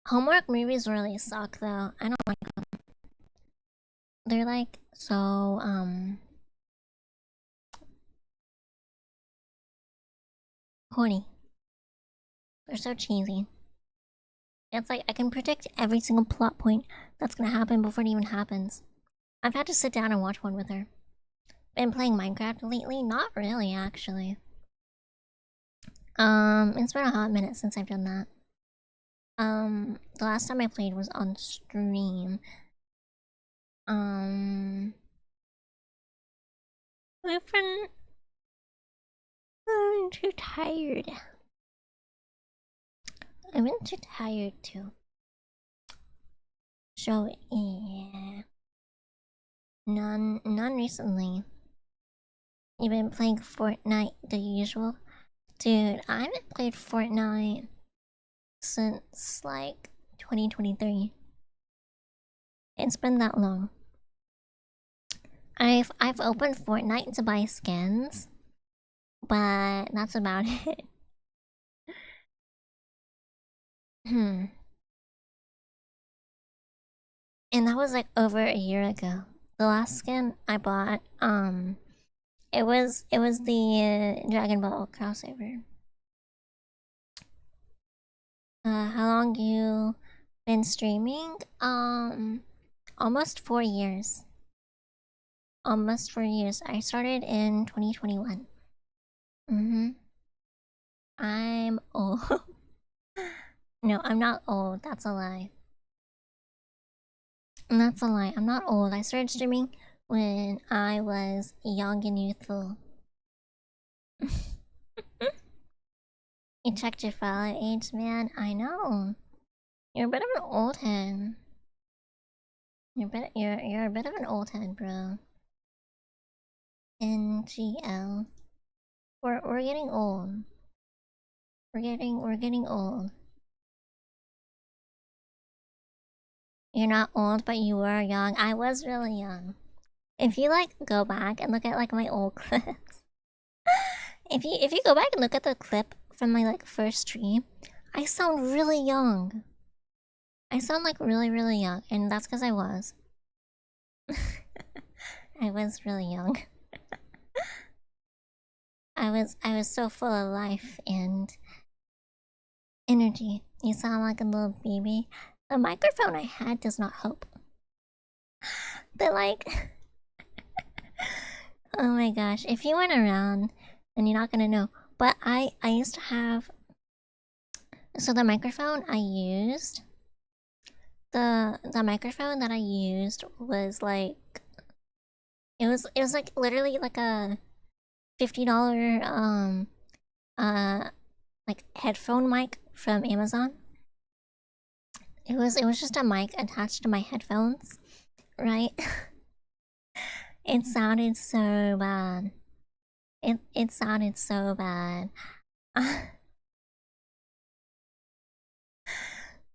Hallmark movies really suck though. I don't like them. They're like so corny. They're so cheesy. It's like I can predict every single plot point that's gonna happen before it even happens. I've had to sit down and watch one with her. Been playing Minecraft lately? Not really, actually. It's been a hot minute since I've done that. The last time I played was on stream. I've been too tired. I've been too tired to. So yeah, none recently. You've been playing Fortnite the usual, dude. I haven't played Fortnite since like 2023. It's been that long. I've opened Fortnite to buy skins, but that's about it. And that was like over a year ago. The last skin I bought, it was the Dragon Ball crossover. How long you been streaming? Almost 4 years. Almost 4 years. I started in 2021. I'm old. No, I'm not old. That's a lie. That's a lie. I'm not old. I started streaming when I was young and youthful. You checked your file age, man. I know. You're a bit of an old head. You're a bit of an old head, bro. NGL. We're getting old. We're getting old. You're not old, but you were young. I was really young. If you like go back and look at like my old clips, if you go back and look at the clip from my like first stream, I sound really young. I sound like really, really young, and that's because I was. I was really young. I was so full of life and energy. You sound like a little baby. The microphone I had does not help. They're like, oh my gosh, if you weren't around, then you're not gonna know. But I used to have, so the microphone I used, the microphone that I used was like, it was like literally like a $50 like headphone mic from Amazon. It was just a mic attached to my headphones, right? It sounded so bad. It sounded so bad.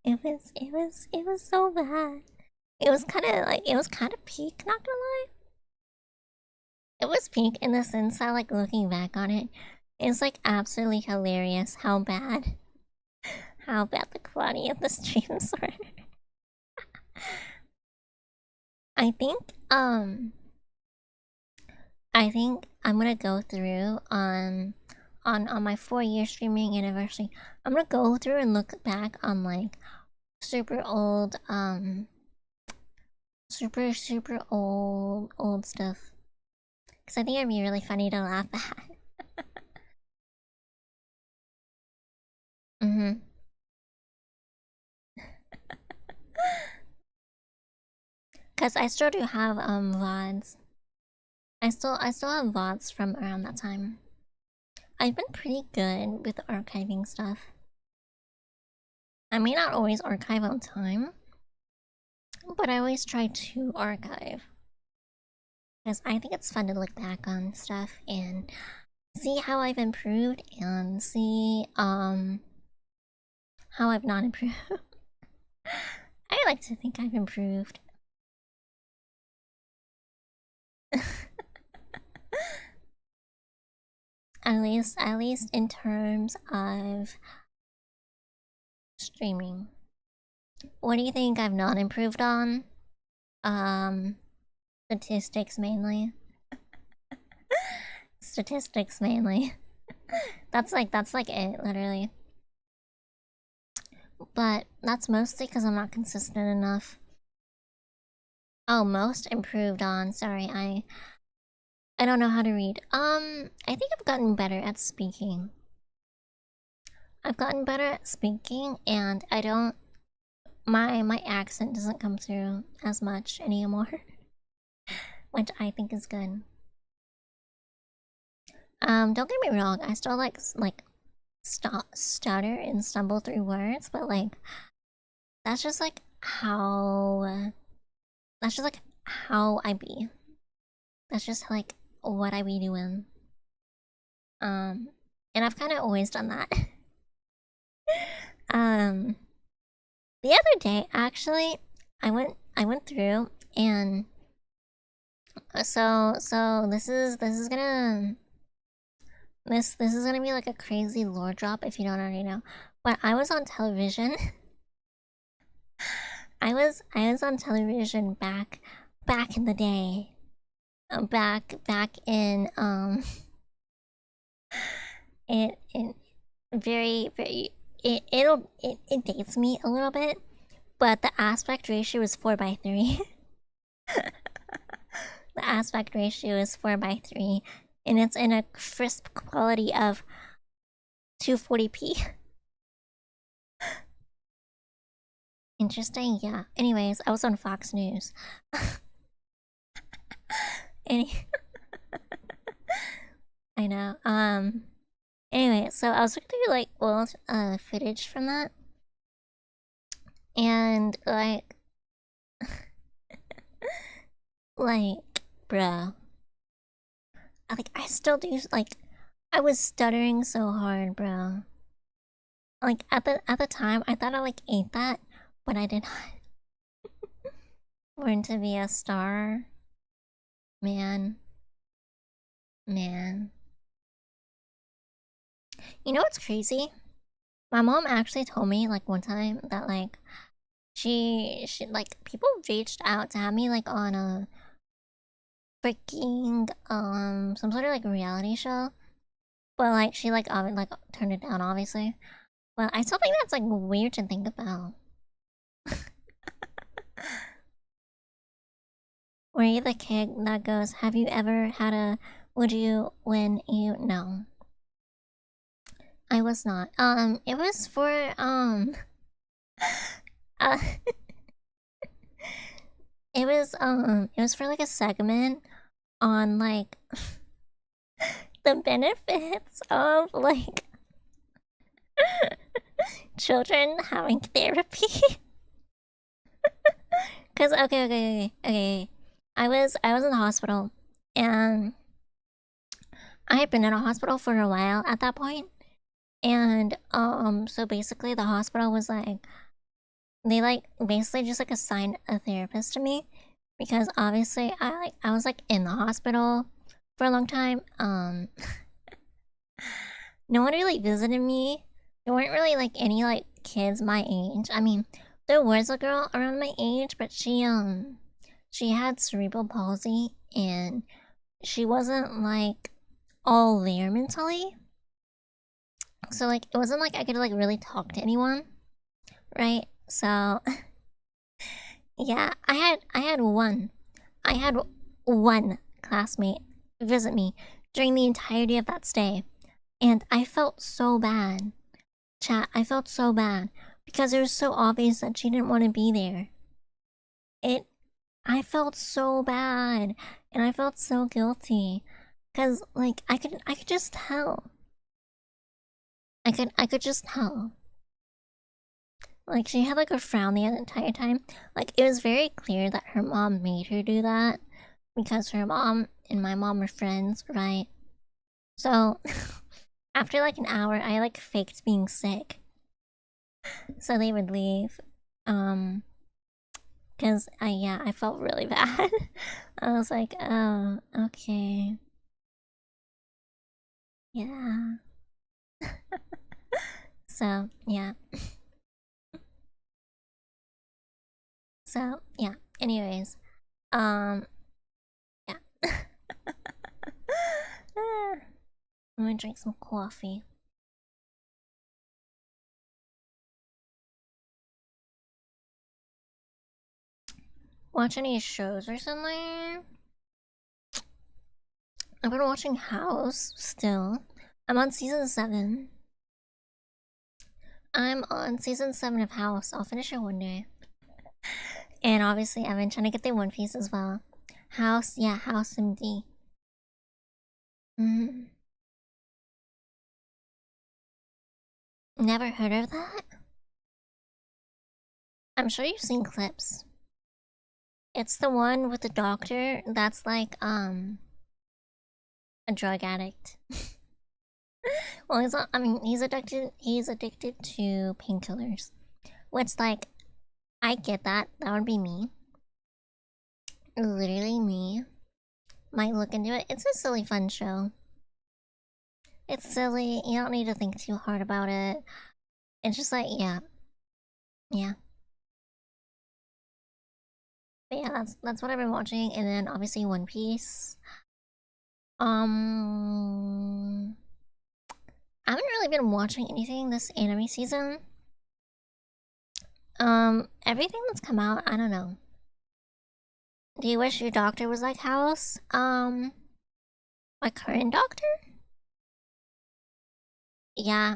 It was so bad. It was kind of peak, not gonna lie. It was peak in the sense that like looking back on it, it's like absolutely hilarious how bad the quality of the streams were. I think I think I'm gonna go through on my 4-year streaming anniversary. I'm gonna go through and look back on like super old super old stuff, because I think it'd be really funny to laugh at. Mm-hmm. Cause I still do have VODs. I still have VODs from around that time. I've been pretty good with archiving stuff. I may not always archive on time, but I always try to archive. Because I think it's fun to look back on stuff and see how I've improved and see how I've not improved. I like to think I've improved. At least in terms of streaming. What do you think I've not improved on? Statistics mainly. Statistics mainly. That's like it, literally. But that's mostly because I'm not consistent enough. Oh, most improved on. Sorry, I don't know how to read. I think I've gotten better at speaking. I've gotten better at speaking, and I don't. My accent doesn't come through as much anymore, which I think is good. Don't get me wrong. I still like stutter and stumble through words, but like that's just like how that's just like how I be. That's just like what I be doing. And I've kind of always done that. um, the other day, actually, I went through and so this is gonna be like a crazy lore drop if you don't already know. But I was on television. I was on television back in the day. Back in it very it dates me a little bit, but the aspect ratio is 4:3. The aspect ratio is 4:3, and it's in a crisp quality of 240p. Interesting, yeah. Anyways, I was on Fox News. Any I know. Anyway, so I was looking through like old footage from that, and like, bro, I still do like, I was stuttering so hard, bro. Like at the time, I thought I like ate that, but I did not. Born to be a star, man, man. You know what's crazy? My mom actually told me like one time that like she like people reached out to have me like on a freaking some sort of like reality show, but like she like turned it down obviously. But I still think that's like weird to think about. Were you the kid that goes, "Have you ever had a would you when you no?" I was not. It was for uh, it was for like a segment on like the benefits of like children having therapy. Cause okay. I was in the hospital and I had been in a hospital for a while at that point. And so basically the hospital was like they like basically just like assigned a therapist to me because obviously I was like in the hospital for a long time. No one really visited me. There weren't really like any like kids my age. I mean, there was a girl around my age, but she had cerebral palsy and she wasn't like all there mentally. So like it wasn't like I could like really talk to anyone, right? So yeah, I had one classmate visit me during the entirety of that stay, and I felt so bad. Chat, I felt so bad because it was so obvious that she didn't want to be there. It I felt so bad and I felt so guilty cuz like I could just tell. I could just tell. Like she had like a frown the entire time. Like it was very clear that her mom made her do that because her mom and my mom were friends, right? So after like an hour, I like faked being sick so they would leave. Um, cause I felt really bad. I was like, oh, okay, yeah. So yeah, so yeah. Anyways, um, yeah. I'm gonna drink some coffee. Watch any shows recently? I've been watching House still. I'm on season 7. I'm on season 7 of House. I'll finish it one day. And obviously, I've been trying to get the One Piece as well. House, yeah, House MD. Mm. Never heard of that? I'm sure you've seen clips. It's the one with the doctor that's like, a drug addict. Well, he's not, I mean, he's addicted to painkillers. Which, like, I get that. That would be me. Literally me. Might look into it. It's a silly, fun show. It's silly. You don't need to think too hard about it. It's just like, yeah. Yeah. But yeah, that's what I've been watching. And then obviously One Piece. I haven't really been watching anything this anime season. Everything that's come out, I don't know. Do you wish your doctor was like House? My current doctor? Yeah.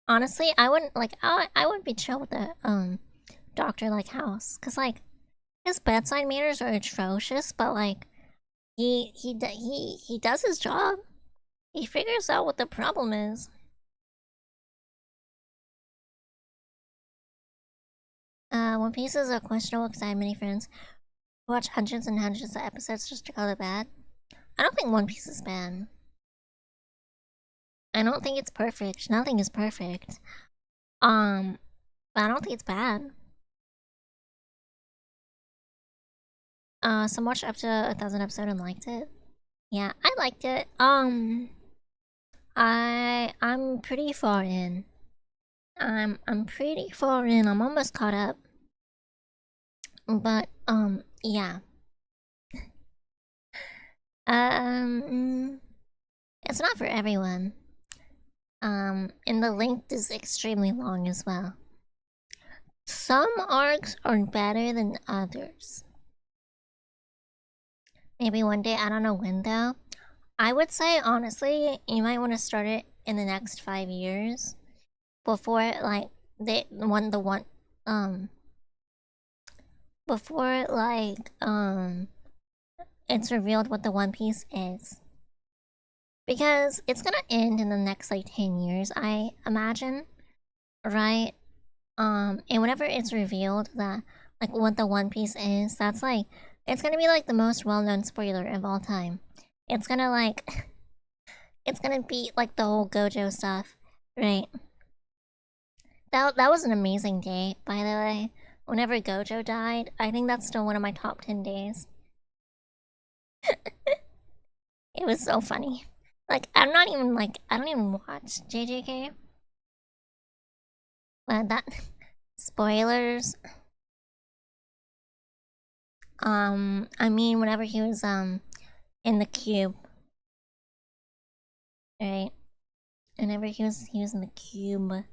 Honestly, I wouldn't like. I would be chill with a doctor like House, cause like his bedside manners are atrocious, but like he does his job. He figures out what the problem is. One Piece is a questionable because I have many friends who watch hundreds and hundreds of episodes just to call it bad. I don't think One Piece is bad. I don't think it's perfect. Nothing is perfect. But I don't think it's bad. Some watched up to 1,000 episodes and liked it. Yeah, I liked it. I'm pretty far in. I'm pretty far in. I'm almost caught up. But yeah. It's not for everyone. And the length is extremely long as well. Some arcs are better than others. Maybe one day, I don't know when though. I would say honestly, you might want to start it in the next 5 years before like before it's revealed what the One Piece is. Because it's gonna end in the next like 10 years, I imagine. Right? And whenever it's revealed that like what the One Piece is, that's like it's gonna be like the most well-known spoiler of all time. It's gonna like it's gonna be like the whole Gojo stuff, right? That was an amazing day, by the way. Whenever Gojo died, I think that's still one of my top 10 days. It was so funny. Like I don't even watch JJK. But that spoilers. I mean whenever he was in the cube. Right? Whenever he was in the cube.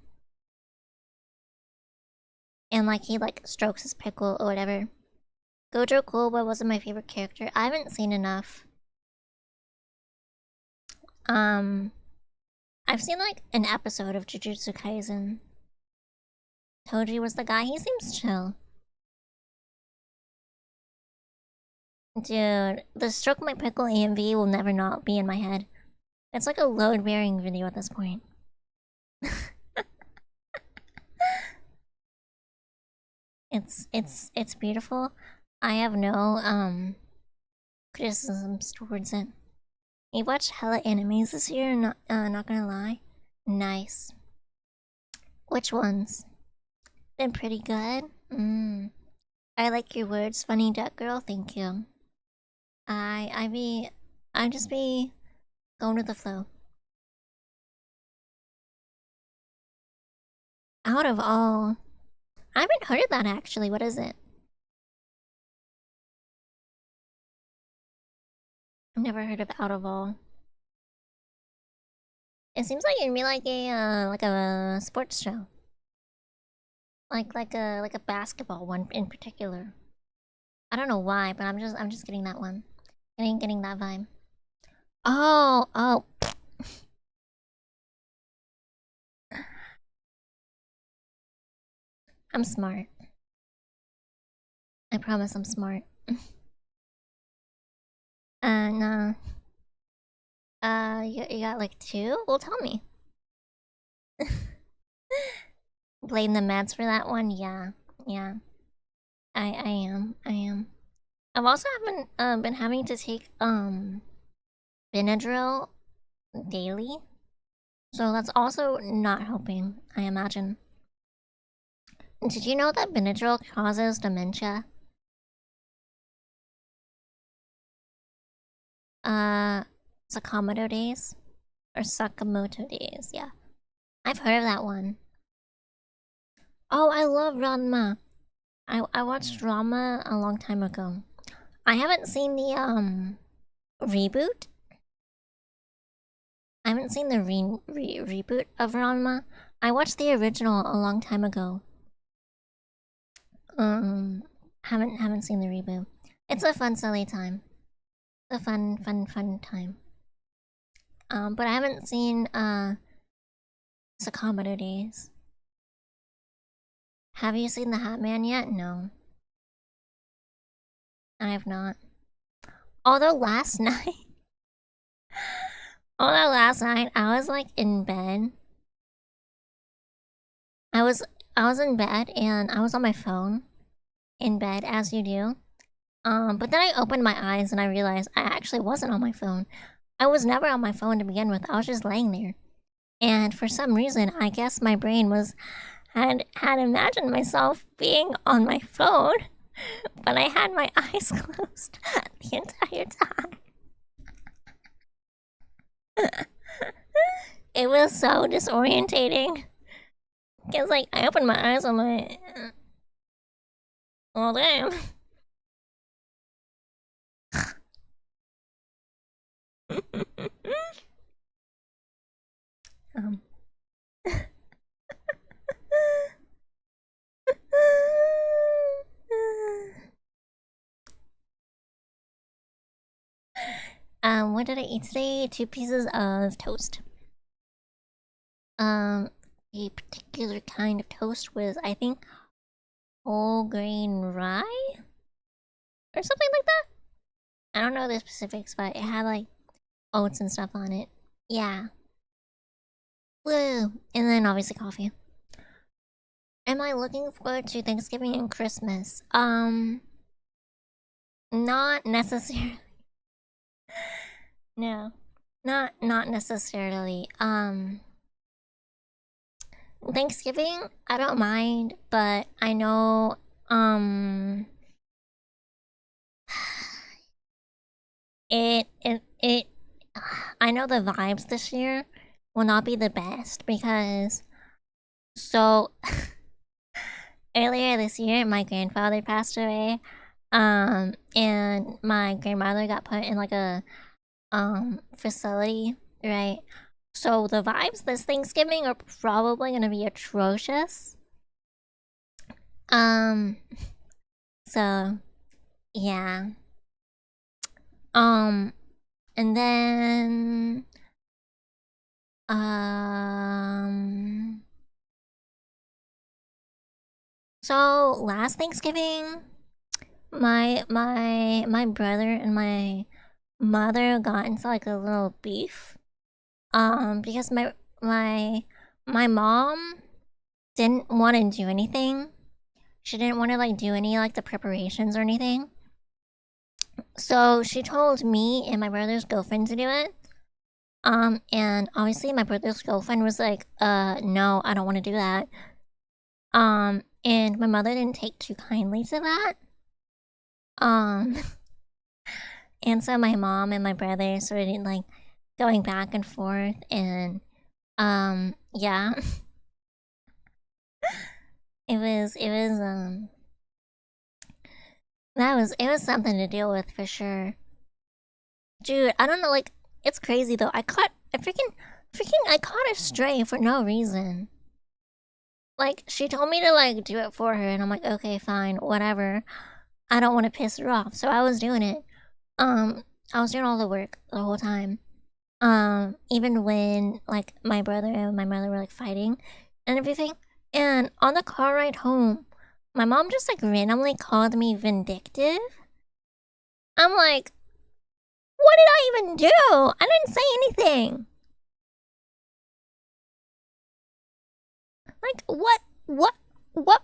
And like he like strokes his pickle or whatever. Gojo Koba wasn't my favorite character. I haven't seen enough. I've seen like an episode of Jujutsu Kaisen. Toji was the guy. He seems chill. Dude, the stroke my pickle AMV will never not be in my head. It's like a load bearing video at this point. It's beautiful. I have no criticisms towards it. You watched hella animes this year, not gonna lie. Nice. Which ones? Been pretty good? I like your words, funny duck girl, thank you. I just be going with the flow. Out of all, I haven't heard of that actually. What is it? I've never heard of Out of All. It seems like it'd be like a sports show, like a basketball one in particular. I don't know why, but I'm just getting that one, getting that vibe. Oh. I'm smart. I promise I'm smart. No. You got like two? Well, tell me. Blame the meds for that one? Yeah. I am. I've also haven't been having to take Benadryl daily. So that's also not helping, I imagine. Did you know that Benadryl causes dementia? Sakamoto days? Or Sakamoto days, yeah. I've heard of that one. Oh, I love Ranma. I watched Ranma a long time ago. I haven't seen the reboot. I haven't seen the reboot of Ranma. I watched the original a long time ago. Haven't seen the reboot. It's a fun, silly time. It's a fun time. But I haven't seen Sakamoto Days. Have you seen the Hat Man yet? No. I have not. Although last night I was like in bed. I was in bed and I was on my phone in bed as you do. But then I opened my eyes and I realized I actually wasn't on my phone. I was never on my phone to begin with. I was just laying there. And for some reason, I guess my brain had imagined myself being on my phone, but I had my eyes closed the entire time. It was so disorientating. Cause like I opened my eyes, I'm like, Well, damn. um. What did I eat today? 2 pieces of toast. A particular kind of toast was, I think, whole grain rye or something like that. I don't know the specifics, but it had like oats and stuff on it. Yeah. Woo! And then obviously coffee. Am I looking forward to Thanksgiving and Christmas? Not necessarily. No. Not necessarily. Thanksgiving, I don't mind, but I know it I know the vibes this year will not be the best because so earlier this year my grandfather passed away, and my grandmother got put in like a facility, right? So the vibes this Thanksgiving are probably gonna be atrocious. Um so yeah. Um and then so last Thanksgiving my brother and my mother got into like a little beef. Because my mom didn't want to do anything. She didn't want to like do any like the preparations or anything. So she told me and my brother's girlfriend to do it. And obviously my brother's girlfriend was like, no, I don't want to do that. And my mother didn't take too kindly to that. Um, and so my mom and my brother started like going back and forth, and yeah, it was it was something to deal with for sure, dude. I don't know, like it's crazy though. I caught a stray for no reason. Like she told me to like do it for her, and I'm like, okay, fine, whatever. I don't want to piss her off, so I was doing it. Um, I was doing all the work the whole time. Even when like my brother and my mother were like fighting and everything. And on the car ride home, my mom just like randomly called me vindictive. I'm like, what did I even do? I didn't say anything. Like what like what?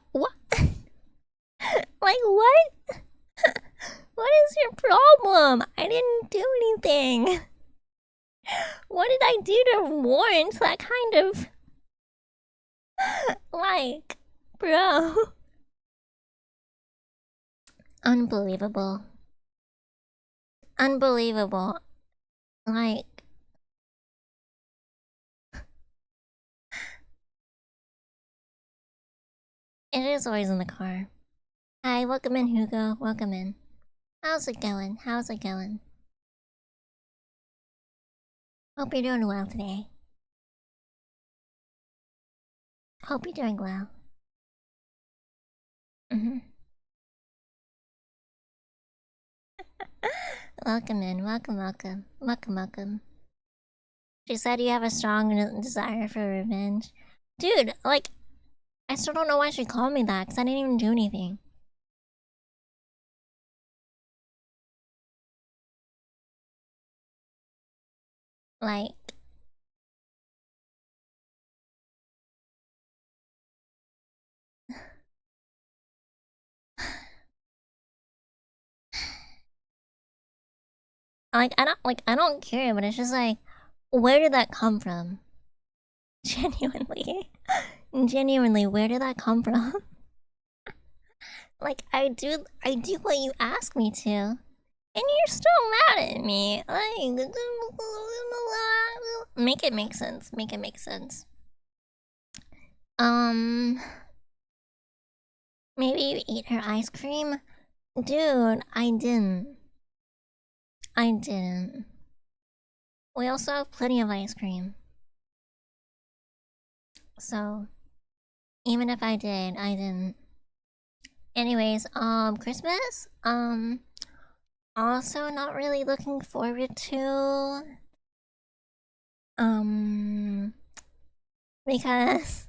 What is your problem? I didn't do anything. What did I do to warrant that kind of like, bro? Unbelievable. Unbelievable. Like, it is always in the car. Hi, welcome in, Hugo. Welcome in. How's it going? How's it going? Hope you're doing well today. Hope you're doing well. Mm-hmm. Welcome in. Welcome, welcome. Welcome, welcome. She said you have a strong desire for revenge. Dude, like, I still don't know why she called me that, because I didn't even do anything. Like, I don't care, but it's just like, where did that come from? Genuinely. Genuinely, where did that come from? Like, I do what you ask me to, and you're still mad at me. Like, make it make sense. Make it make sense. Um, Maybe you ate her ice cream? Dude, I didn't. I didn't. We also have plenty of ice cream. So, even if I did, I didn't. Anyways, Christmas? Also not really looking forward to. Because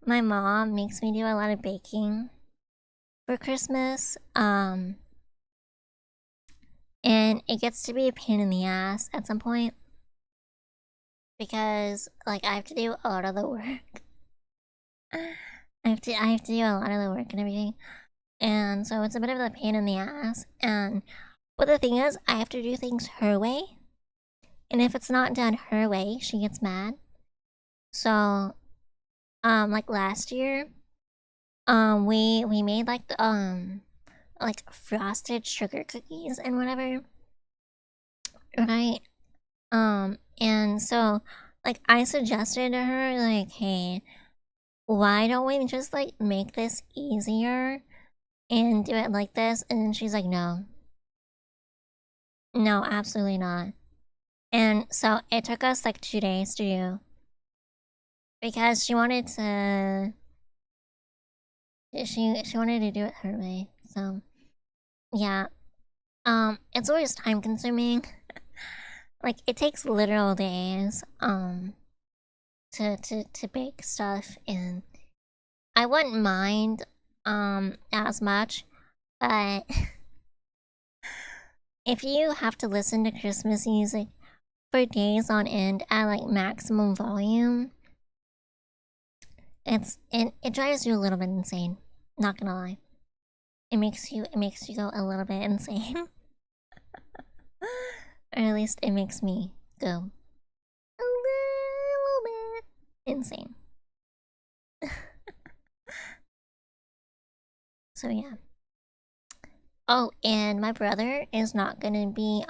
my mom makes me do a lot of baking for Christmas. And it gets to be a pain in the ass at some point. Because, like, I have to do a lot of the work. I have to do a lot of the work and everything. And so it's a bit of a pain in the ass. But the thing is, I have to do things her way. And if it's not done her way, she gets mad. So, like last year, we made like like frosted sugar cookies and whatever, right? And so like I suggested to her like, hey, why don't we just like make this easier and do it like this? And she's like, no, absolutely not. And so it took us like 2 days to do because she wanted to do it her way. So yeah, it's always time consuming. Like it takes literal days to bake stuff, and I wouldn't mind as much, but if you have to listen to Christmas music for days on end at like maximum volume, it drives you a little bit insane. Not gonna lie, it makes you go a little bit insane, or at least it makes me go a little bit insane. So yeah. Oh, and my brother is not gonna be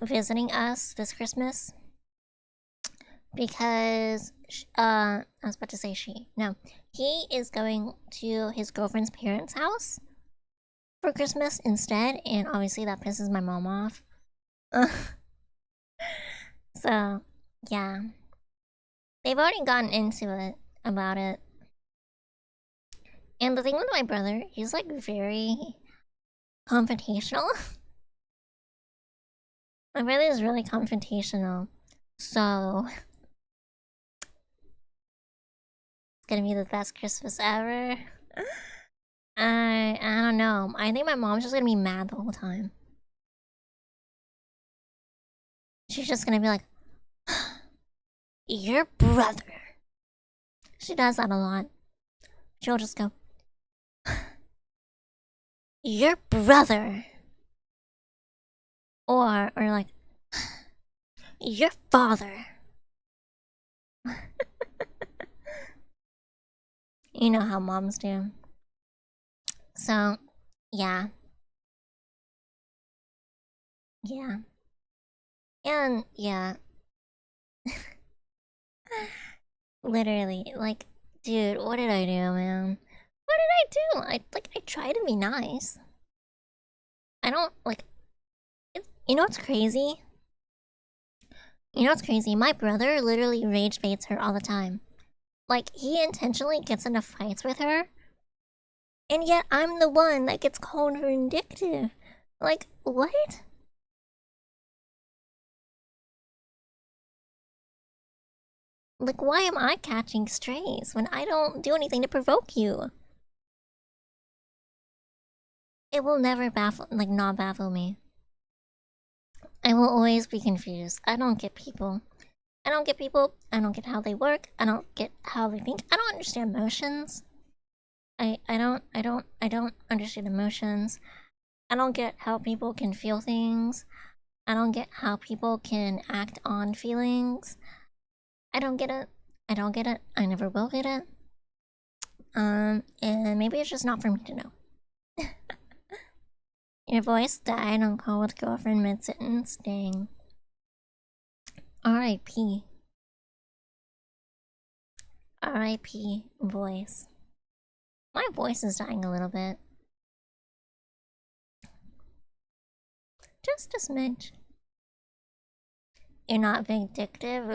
visiting us this Christmas because I was about to say no, he is going to his girlfriend's parents' house for Christmas instead, and obviously that pisses my mom off. So yeah, they've already gotten into it about it. And the thing with my brother, he's like very confrontational. My brother is really confrontational, so it's gonna be the best Christmas ever. I don't know. I think my mom's just gonna be mad the whole time. She's just gonna be like, your brother. She does that a lot. She'll just go, your brother. Or like, your father. You know how moms do. So, yeah. Yeah. And, yeah. Literally, like, dude, what did I do, man? What did I do? I try to be nice. I don't, like, you know what's crazy? You know what's crazy? My brother literally rage baits her all the time. Like, he intentionally gets into fights with her, and yet I'm the one that gets called vindictive. Like, what? Like, why am I catching strays when I don't do anything to provoke you? It will never not baffle me. I will always be confused. I don't get people. I don't get people. I don't get how they work. I don't get how they think. I don't understand emotions. I don't understand emotions. I don't get how people can feel things. I don't get how people can act on feelings. I don't get it. I don't get it. I never will get it. And maybe it's just not for me to know. Your voice died on call with girlfriend mid-sentence. Dang. R.I.P. R.I.P. voice. My voice is dying a little bit. Just a smidge. You're not vindictive?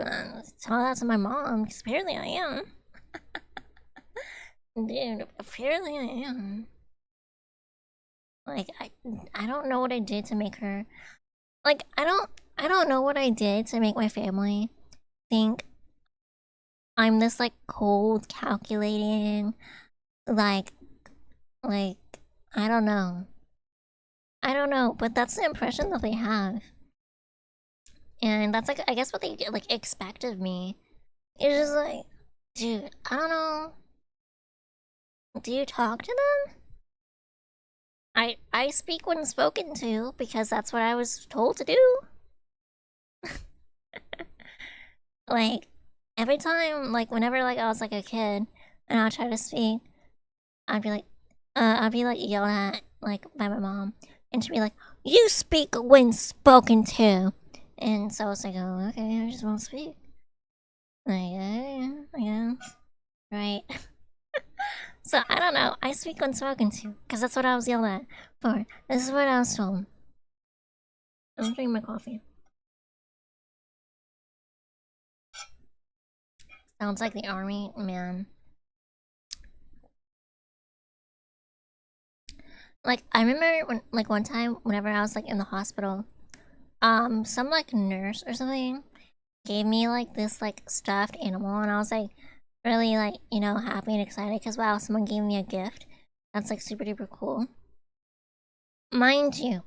Tell that to my mom, because apparently I am. Dude, apparently I am. Like, I don't know what I did to make her... Like, I don't know what I did to make my family think I'm this, like, cold, calculating, like, I don't know. I don't know, but that's the impression that they have. And that's, like, I guess what they, like, expect of me. It's just like, dude, I don't know. Do you talk to them? I speak when spoken to, because that's what I was told to do. Like, every time, like, whenever, like, I was, like, a kid, and I'll try to speak, I'd be like, yelled at, like, by my mom, and she'd be like, you speak when spoken to. And so I was like, oh, okay, I just won't speak. Like, yeah, right. So, I don't know, I speak when spoken to, because that's what I was yelled at for. This is what I was told. I'm drinking my coffee. Sounds like the army, man. Like, I remember when, like, one time, whenever I was, like, in the hospital, some, like, nurse or something gave me, like, this, like, stuffed animal, and I was, like, really, like, you know, happy and excited, because, wow, someone gave me a gift. That's, like, super duper cool. Mind you,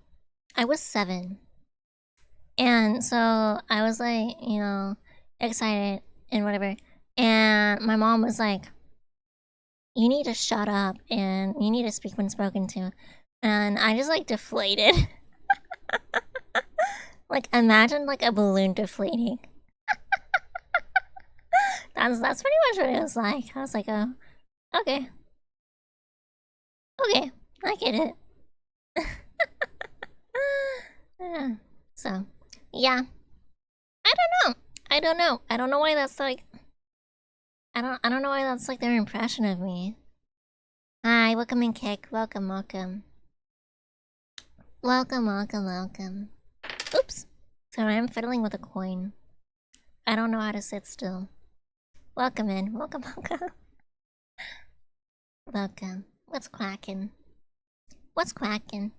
I was 7. And so, I was, like, you know, excited and whatever. And my mom was like, you need to shut up, and you need to speak when spoken to. And I just, like, deflated. Like, imagine, like, a balloon deflating. That's pretty much what it was like. I was like, oh, okay. Okay, I get it. Yeah. So, yeah. I don't know. I don't know. I don't know why that's like... I don't know why that's like their impression of me. Hi, welcome in, Kick. Welcome, welcome. Welcome, welcome, welcome. Oops. Sorry, I'm fiddling with a coin. I don't know how to sit still. Welcome in. Welcome, welcome. Welcome. What's quacking? What's quacking?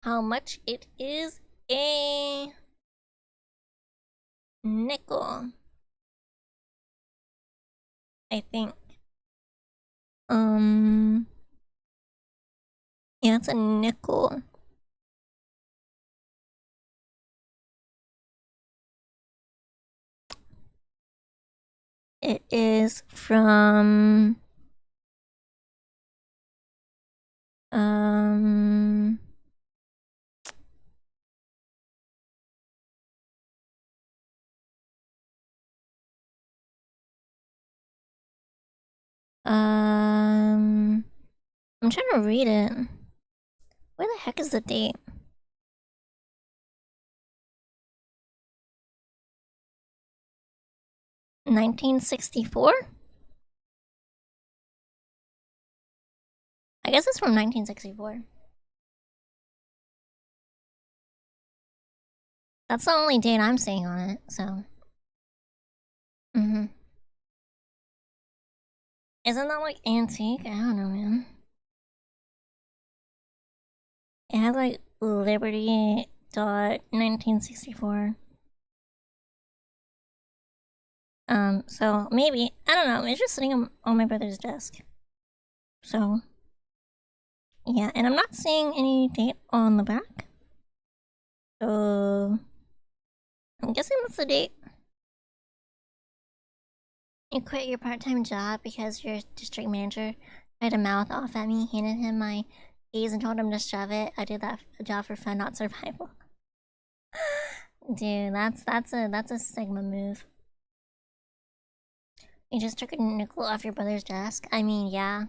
How much it is a nickel? I think. Yeah, it's a nickel. It is from um um I'm trying to read it. Where the heck is the date? 1964? I guess it's from 1964. That's the only date I'm seeing on it, so. Isn't that like antique? I don't know, man. It has like Liberty dot 1964. So maybe, I don't know, it's just sitting on my brother's desk. So, yeah, and I'm not seeing any date on the back. So, I'm guessing that's the date. You quit your part-time job because your district manager tried to mouth off at me, handed him my keys and told him to shove it. I did that job for fun, not survival. Dude, that's a Sigma move. You just took a nickel off your brother's desk? I mean, yeah.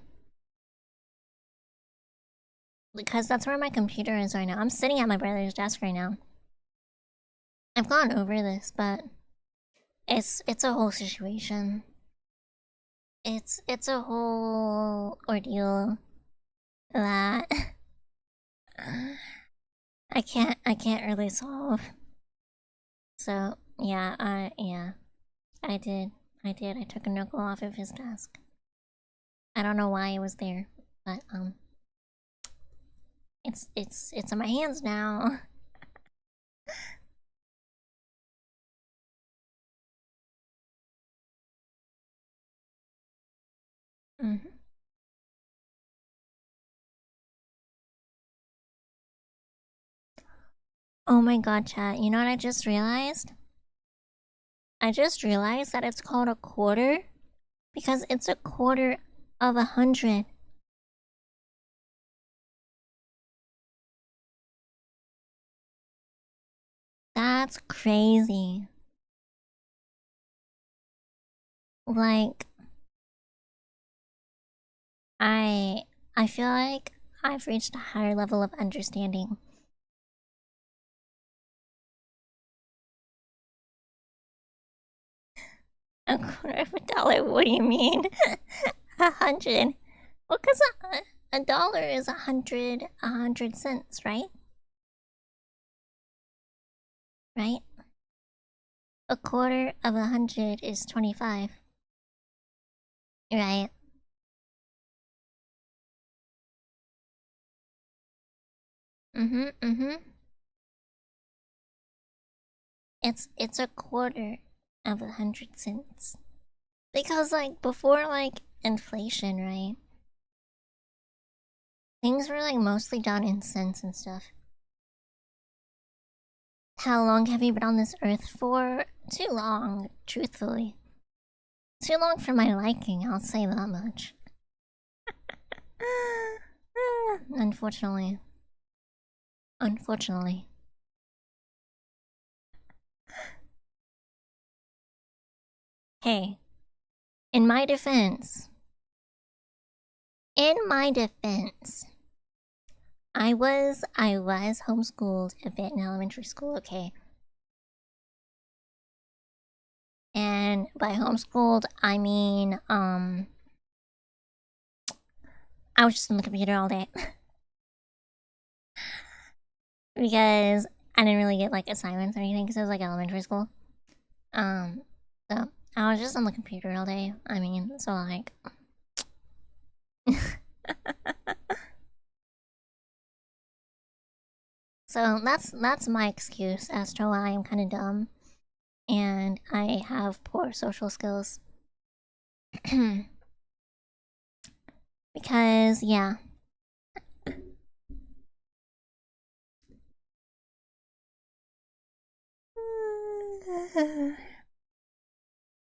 Because that's where my computer is right now. I'm sitting at my brother's desk right now. I've gone over this, but it's a whole situation. It's a whole ordeal. that I can't really solve. So yeah, I did. I took a knuckle off of his desk. I don't know why it was there, but it's in my hands now. Mhm. Oh my god, chat. You know what I just realized? I just realized that it's called a quarter because it's a quarter of 100. That's crazy. Like, I I feel like I've reached a higher level of understanding. A quarter of $1? What do you mean? 100? Well, cause a dollar is 100 cents, right? Right? A quarter of 100 is 25. Right? Mm-hmm. It's a quarter of 100 cents. Because like before like inflation, right? Things were like mostly done in cents and stuff. How long have you been on this earth for? Too long, truthfully. Too long for my liking, I'll say that much. Unfortunately. Unfortunately. Hey, in my defense, in my defense, I was homeschooled a bit in elementary school, okay? And by homeschooled, I mean, I was just on the computer all day. Because I didn't really get like assignments or anything because it was like elementary school. So I was just on the computer all day. I mean, so like. So that's my excuse as to why I'm kind of dumb and I have poor social skills. Because yeah.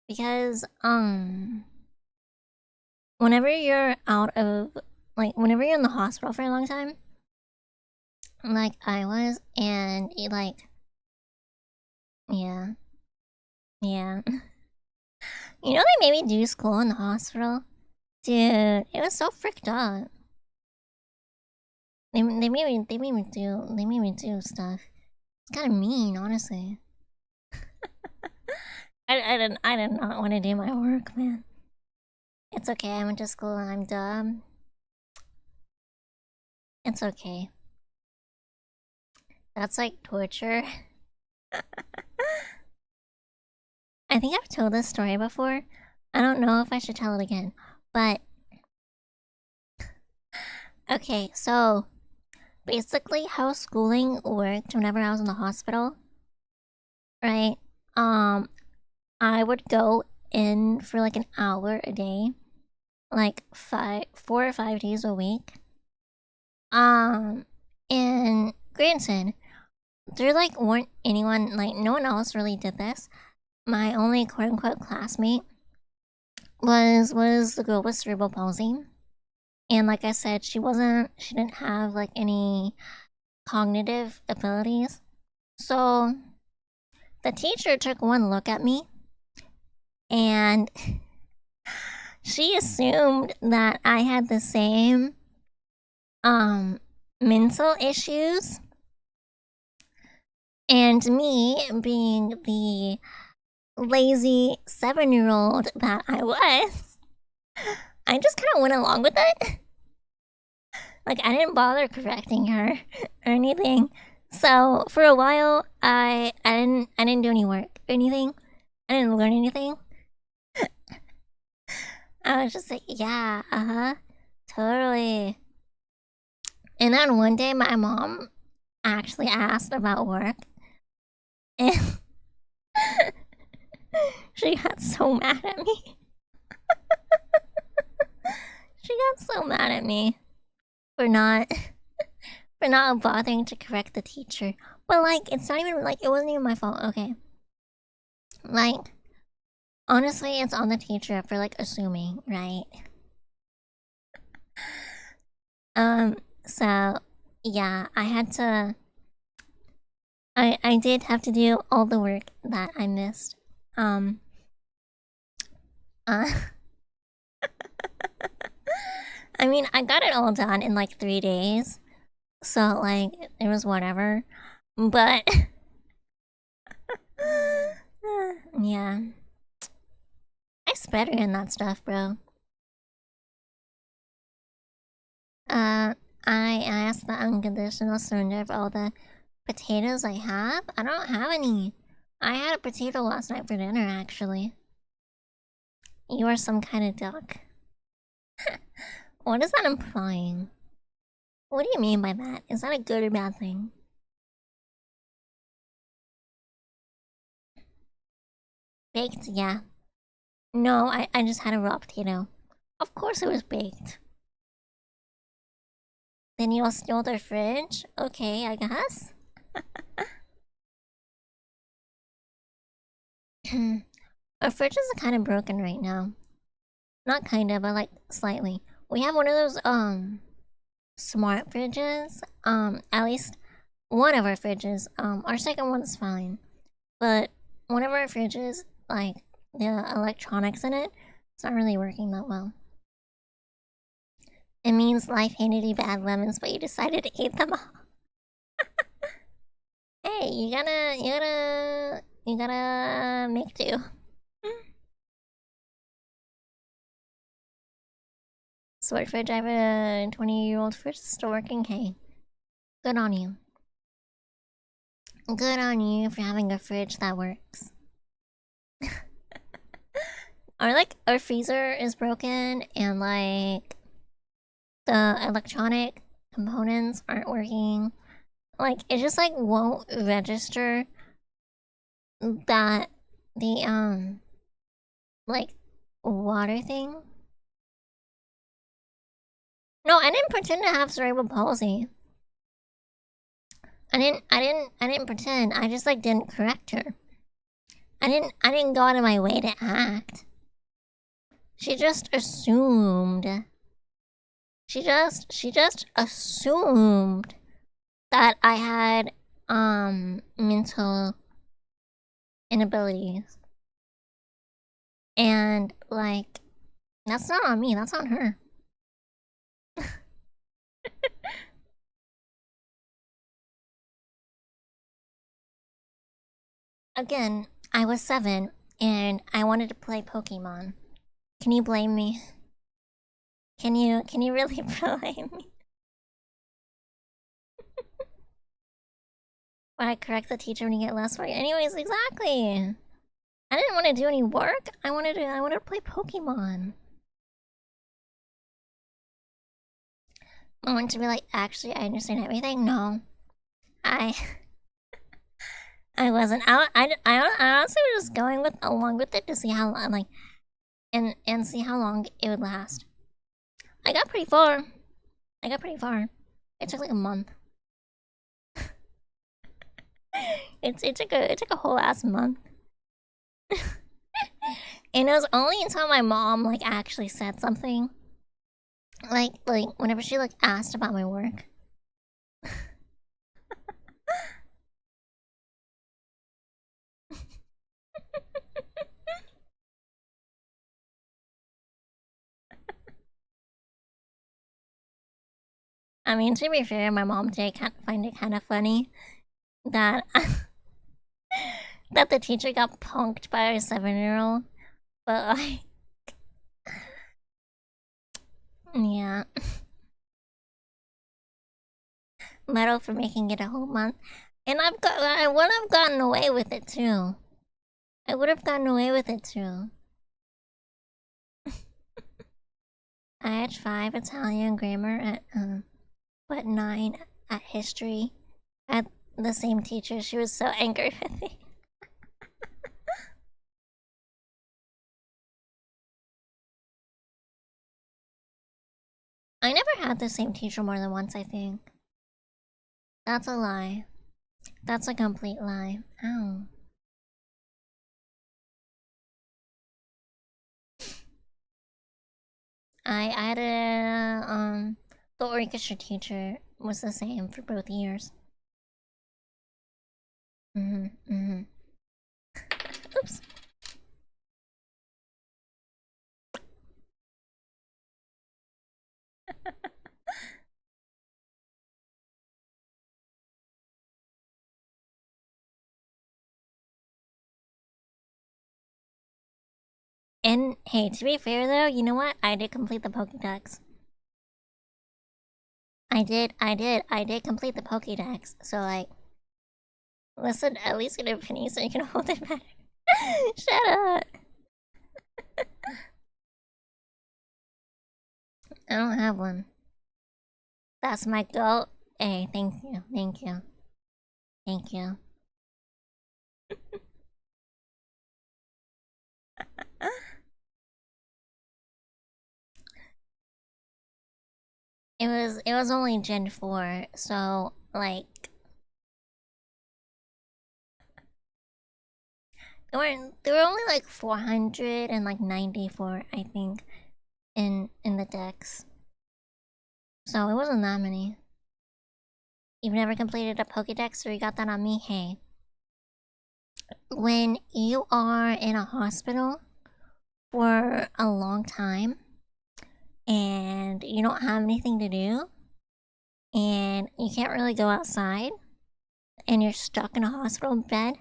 Because whenever you're out of whenever you're in the hospital for a long time, like I was, and like yeah. Yeah. You know they made me do school in the hospital? Dude, it was so fricked up. They made me do stuff. It's kinda mean, honestly. I did not want to do my work, man. It's okay, I went to school and I'm dumb. It's okay. That's like torture. I think I've told this story before. I don't know if I should tell it again. But okay, so basically how schooling worked whenever I was in the hospital, right? Um, I would go in for like an hour a day, like 4 or 5 days a week. Um, and granted, there like weren't anyone like no one else really did this. My only quote unquote classmate was the girl with cerebral palsy, and like I said, she didn't have like any cognitive abilities. So the teacher took one look at me and she assumed that I had the same mental issues, and me being the lazy 7-year-old that I was, I just kind of went along with it. Like, I didn't bother correcting her or anything. So for a while, I didn't do any work or anything. I didn't learn anything. I was just like, yeah, totally. And then one day, my mom actually asked about work, and she got so mad at me. She got so mad at me for not bothering to correct the teacher. But like, it's not even like it wasn't even my fault. Okay, like honestly, it's on the teacher for like assuming, right? So yeah, I had to. I did have to do all the work that I missed. Um. Uh. I mean, I got it all done in like 3 days, so like it was whatever. But yeah, I sped in that stuff, bro. I asked the unconditional surrender of all the potatoes I have. I don't have any. I had a potato last night for dinner, actually. You are some kind of duck. What is that implying? What do you mean by that? Is that a good or bad thing? Baked, yeah. No, I just had a raw potato. Of course it was baked. Then you all stole their fridge? Okay, I guess. Our fridge is kind of broken right now. Not kind of, but like slightly. We have one of those smart fridges. At least one of our fridges. Our second one's fine, but one of our fridges, like the electronics in it, it's not really working that well. It means life handed you bad lemons, but you decided to eat them all. Hey, you gotta make do. Sword fridge, I have a 20-year-old fridge still working. Hey, good on you. Good on you for having a fridge that works. Our freezer is broken and like the electronic components aren't working. Like it just like won't register that the like water thing. No, I didn't pretend to have cerebral palsy. I didn't pretend. I just like didn't correct her. I didn't go out of my way to act. She just assumed. She just assumed that I had mental inabilities. And like that's not on me, that's on her. Again, I was 7 and I wanted to play Pokemon. Can you blame me? Can you really blame me? When I correct the teacher when you get less work. Anyways, exactly. I didn't want to do any work. I wanted to play Pokemon. I want to be like, actually, I understand everything. No, I I wasn't. I honestly was just going with along with it to see how like and see how long it would last. I got pretty far. I got pretty far. It took like a month. It took a whole ass month. And it was only until my mom like actually said something. Like whenever she like asked about my work. I mean, to be fair, my mom did find it kind of funny that that the teacher got punked by a 7-year-old, but like, yeah. medal for making it a whole month. And I would have gotten away with it too. I would have gotten away with it too. I had 5 Italian grammar at but 9 at history. I had the same teacher. She was so angry with me. I never had the same teacher more than once, I think. That's a lie. That's a complete lie. Ow. I had a the orchestra teacher was the same for both years. Oops. And hey, to be fair though, you know what? I did complete the Pokédex. I did complete the Pokédex. So like, listen, at least get a penny so you can hold it better. Shut up. I don't have one. That's my goal. Hey, thank you, thank you, thank you. It was only Gen 4, so like there were only like 494, I think, in the decks. So it wasn't that many. You've never completed a Pokédex, or you got that on me? Hey. When you are in a hospital for a long time and you don't have anything to do and you can't really go outside and you're stuck in a hospital bed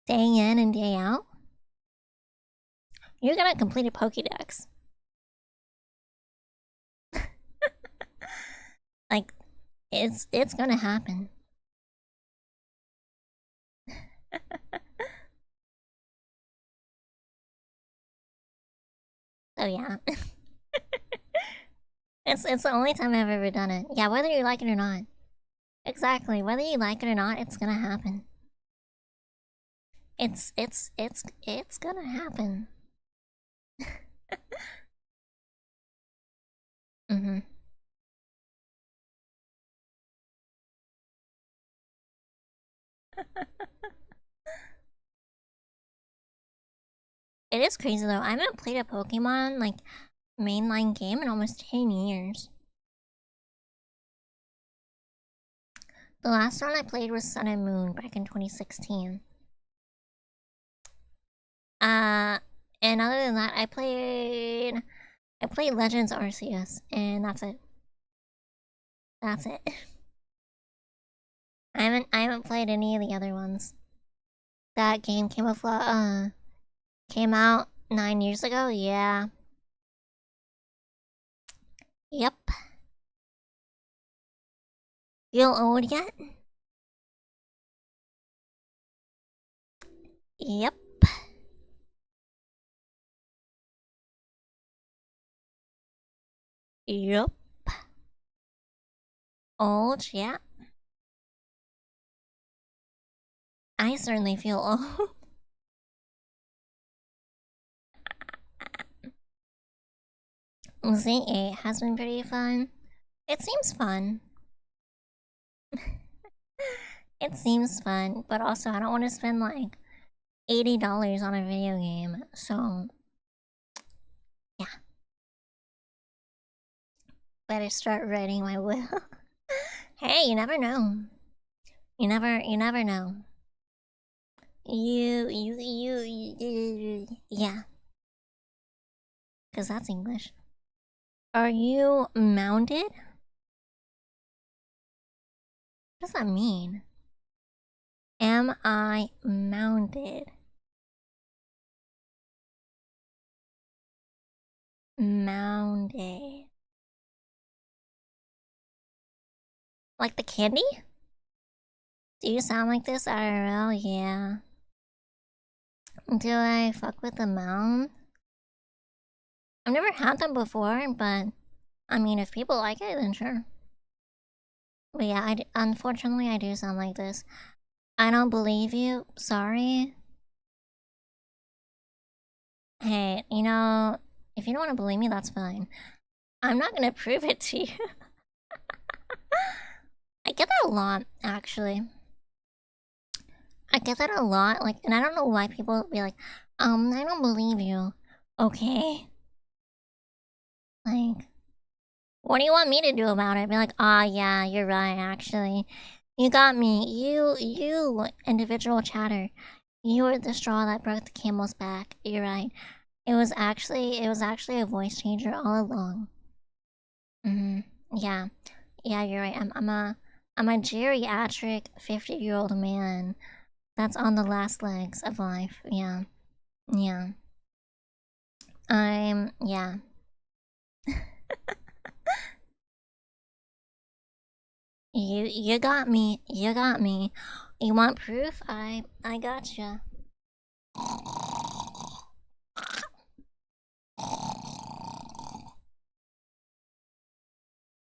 day in and day out, you're gonna complete a Pokédex. Like, it's gonna happen. So yeah. It's the only time I've ever done it. Yeah, whether you like it or not. Exactly. Whether you like it or not, it's gonna happen. It's gonna happen. Mm-hmm. It is crazy though. I haven't played a Pokemon like mainline game in almost 10 years. The last one I played was Sun and Moon back in 2016. And other than that, I played Legends Arceus, and that's it. That's it. I haven't played any of the other ones. That game came out 9 years ago. Yeah. Yep. Feel old yet? Yep. Yep. Old, yeah. I certainly feel old. Z8 has been pretty fun. It seems fun. It seems fun, but also I don't want to spend like $80 on a video game, so yeah. Better start writing my will. Hey, you never know. You never know. Yeah. Because that's English. Are you mounded? What does that mean? Am I mounded? Mounded. Like the candy? Do you sound like this IRL? Yeah. Do I fuck with the mound? I've never had them before, but I mean, if people like it, then sure. But yeah, unfortunately, I do sound like this. I don't believe you. Sorry. Hey, you know, if you don't want to believe me, that's fine. I'm not gonna prove it to you. I get that a lot, actually. I get that a lot, like, and I don't know why people be like, I don't believe you. Okay. Like, what do you want me to do about it? Be like, yeah, you're right, actually. You got me. You, individual chatter. You were the straw that broke the camel's back. You're right. It was actually a voice changer all along. Yeah. Yeah, you're right. I'm a geriatric 50-year-old man that's on the last legs of life. Yeah. Yeah. Yeah. You got me. You got me. You want proof? I gotcha.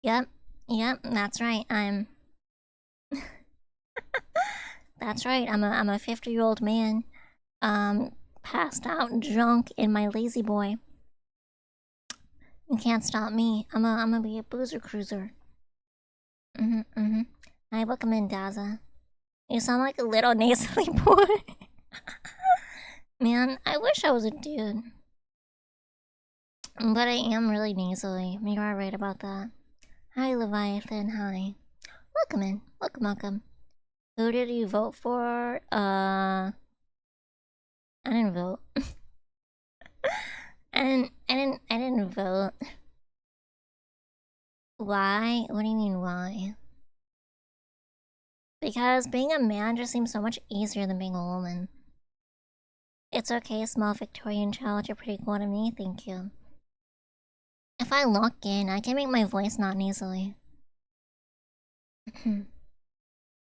Yep. Yep, that's right. That's right. I'm a 50-year-old man. Passed out drunk in my lazy boy. You can't stop me. I'm gonna be a boozer cruiser. Hi, welcome in, Daza. You sound like a little nasally boy. Man, I wish I was a dude. But I am really nasally. You are right about that. Hi, Leviathan. Hi. Welcome in. Welcome. Who did you vote for? I didn't vote. I didn't vote. Why? What do you mean, why? Because being a man just seems so much easier than being a woman. It's okay, small Victorian child. You're pretty cool to me. Thank you. If I lock in, I can make my voice not nasally.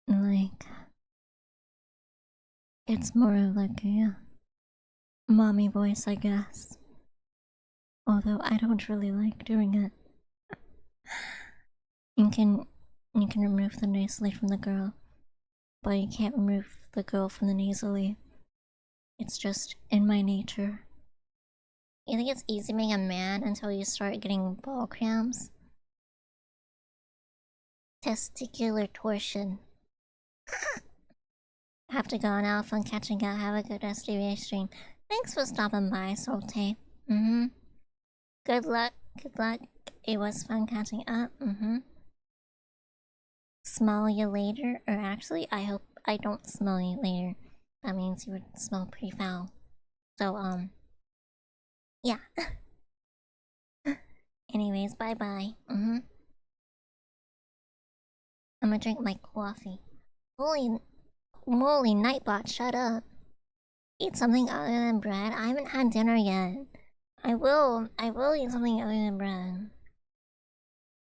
Like, it's more like a mommy voice, I guess. Although I don't really like doing it. You can remove the nasally from the girl, but you can't remove the girl from the nasally. It's just in my nature. You think it's easy being a man until you start getting ball cramps? Testicular torsion. Have to go now. Fun catching up. Have a good SDVA stream. Thanks for stopping by, Solte. Good luck. Good luck. It was fun catching up. Smell you later. Or actually, I hope I don't smell you later. That means you would smell pretty foul. So, yeah. Anyways, bye-bye. I'm gonna drink my coffee. Holy moly, Nightbot, shut up. Eat something other than bread? I haven't had dinner yet. I will eat something other than bread.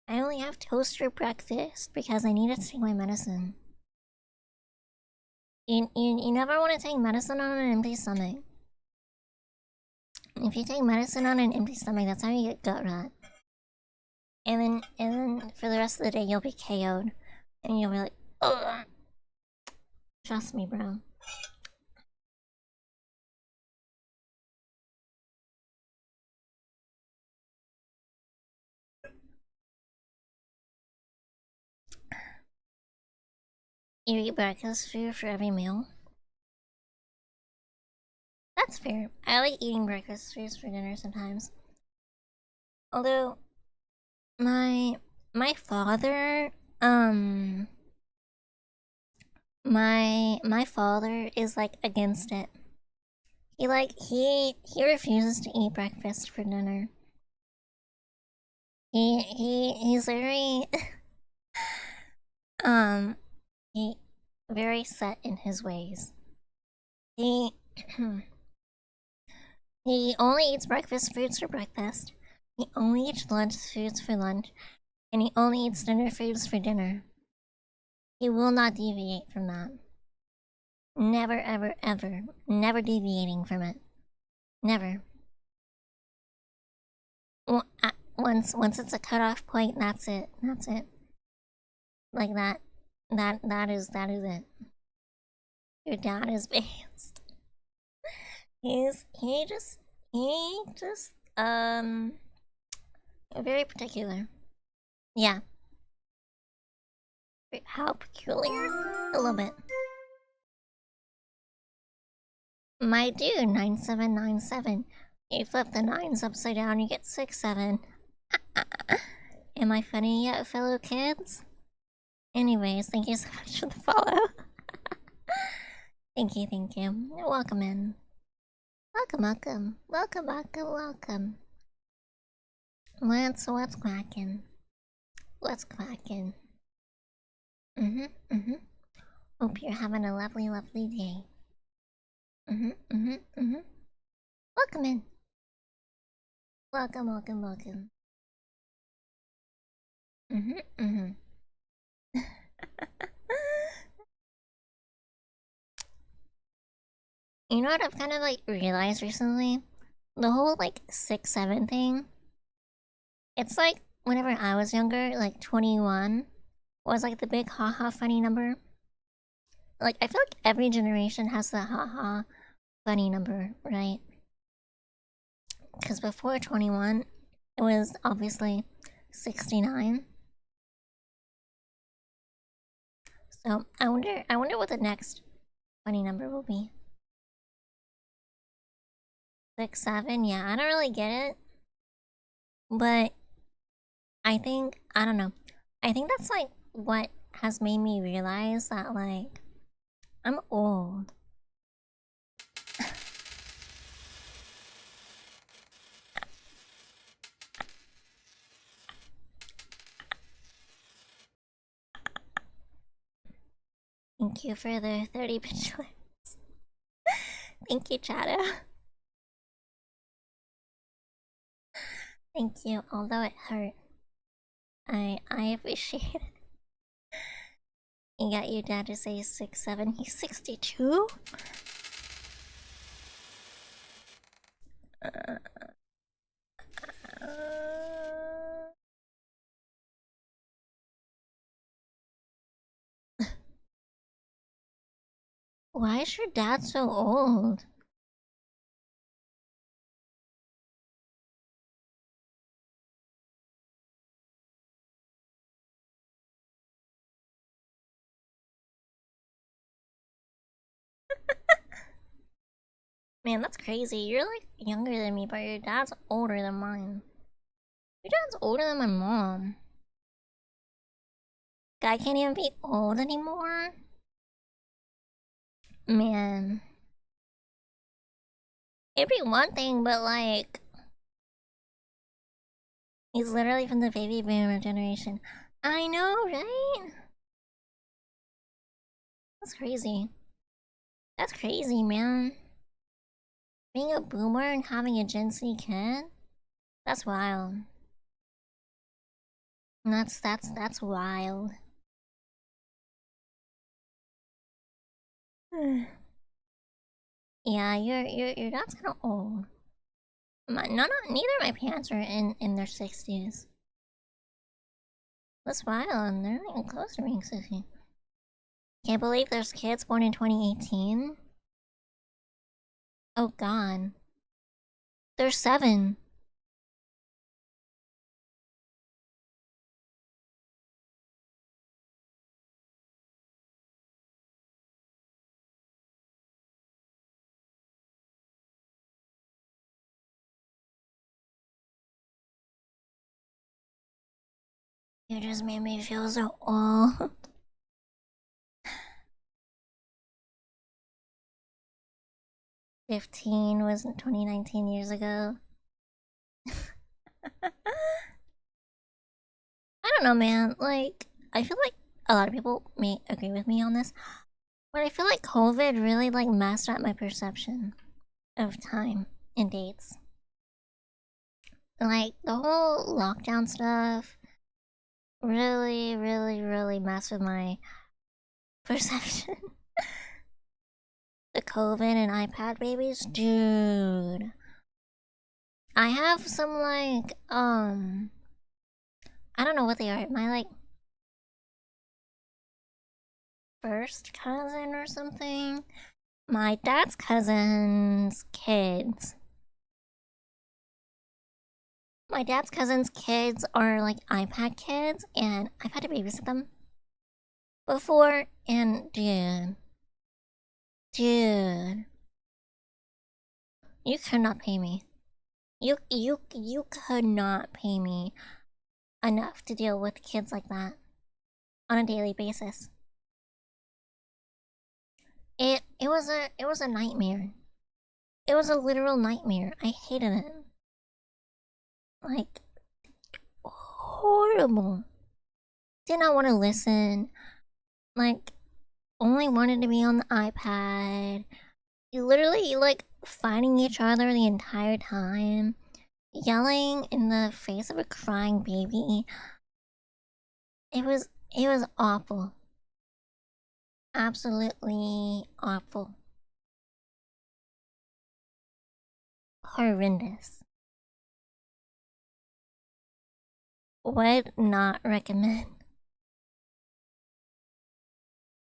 I only have toast for breakfast because I need to take my medicine. You never want to take medicine on an empty stomach. If you take medicine on an empty stomach, that's how you get gut rot. And then for the rest of the day, you'll be KO'd. And you'll be like, ugh. Trust me, bro. You eat breakfast food for every meal? That's fair. I like eating breakfast foods for dinner sometimes. Although, my father, my father is like against it. He refuses to eat breakfast for dinner. He's very he very set in his ways. He he only eats breakfast foods for breakfast. He only eats lunch foods for lunch, and he only eats dinner foods for dinner. He will not deviate from that. Never, ever, ever. Never deviating from it. Never. Once it's a cutoff point, that's it. That's it. Like that. That is it. Your dad is based. He just very particular. Yeah. How peculiar? A little bit. My dude, 9797. You flip the nines upside down, you get 67. Am I funny yet, fellow kids? Anyways, thank you so much for the follow. Thank you, thank you. Welcome in. Welcome. What's cracking? What's cracking? Hope you're having a lovely, lovely day. Welcome in. Welcome. You know what I've kind of like realized recently? The whole like 6-7 thing. It's like whenever I was younger, like 21 was like the big haha funny number. Like I feel like every generation has the haha funny number, right? Because before 21, it was obviously 69. So I wonder what the next funny number will be. 6-7, yeah, I don't really get it. But I don't know. I think that's like what has made me realize that like I'm old. Thank you for the 30 vigilance. Thank you, Chada. Thank you, although it hurt. I appreciate it. You got your dad to say 6-7, he's 62? Why is your dad so old? Man, that's crazy. You're like younger than me, but your dad's older than mine. Your dad's older than my mom. Guy can't even be old anymore? Man. It'd be one thing, but like... He's literally from the baby boomer generation. I know, right? That's crazy. That's crazy, man. Being a boomer and having a Gen Z kid? That's wild. That's wild. Yeah, your dad's kind of old. Neither of my parents are in their 60s. That's wild. They're not even close to being 60. Can't believe there's kids born in 2018. Oh god. They're 7. You just made me feel so old. '15 was 2019 years ago. I don't know, man. Like, I feel like a lot of people may agree with me on this, but I feel like COVID really like messed up my perception of time and dates. Like the whole lockdown stuff really messed with my perception. The COVID and iPad babies, dude. I have some like I don't know what they are. My like first cousin or something. My dad's cousin's kids. My dad's cousin's kids are like iPad kids, and I've had to babysit them before, and dude, you could not pay me. You could not pay me enough to deal with kids like that on a daily basis. It was a nightmare. It was a literal nightmare. I hated it. Like horrible. Did not want to listen. Like only wanted to be on the iPad. You literally like fighting each other the entire time. Yelling in the face of a crying baby. It was awful. Absolutely awful. Horrendous. Would not recommend.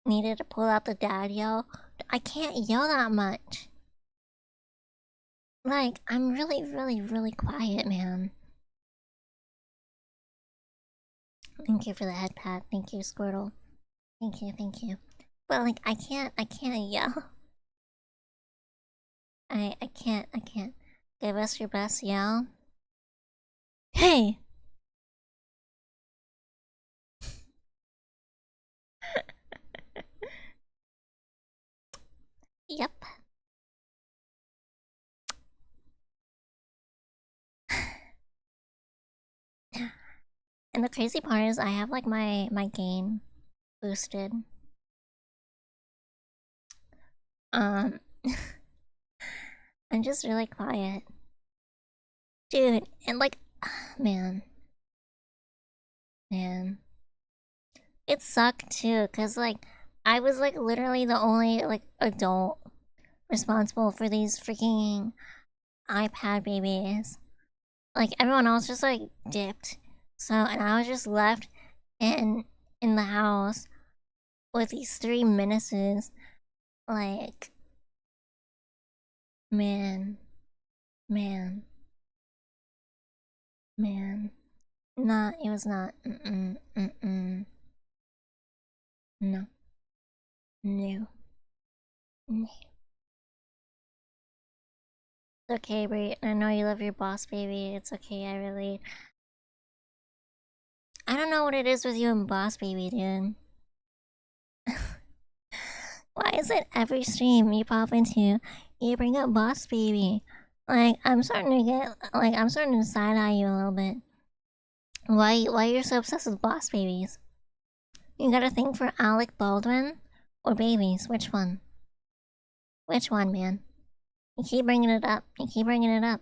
Needed to pull out the dad yell. I can't yell that much. Like, I'm really, really, really quiet, man. Thank you for the head pat. Thank you, Squirtle. Thank you, thank you. But like, I can't yell. I can't. Give us your best yell. Hey! Yep. And the crazy part is I have like my gain boosted. I'm just really quiet. Dude, and like man. It sucked too, cause like I was like literally the only like adult responsible for these freaking iPad babies. Like everyone else just like dipped. So and I was just left in the house with these three menaces. Like man. Not it was not no. No. No. It's okay, Brie. I know you love your boss baby. It's okay, I relate. I don't know what it is with you and boss baby, dude. Why is it every stream you pop into, you bring up boss baby? Like, I'm starting to side eye you a little bit. Why you're so obsessed with boss babies? You got a thing for Alec Baldwin? Or babies? Which one? Which one, man? You keep bringing it up. You keep bringing it up.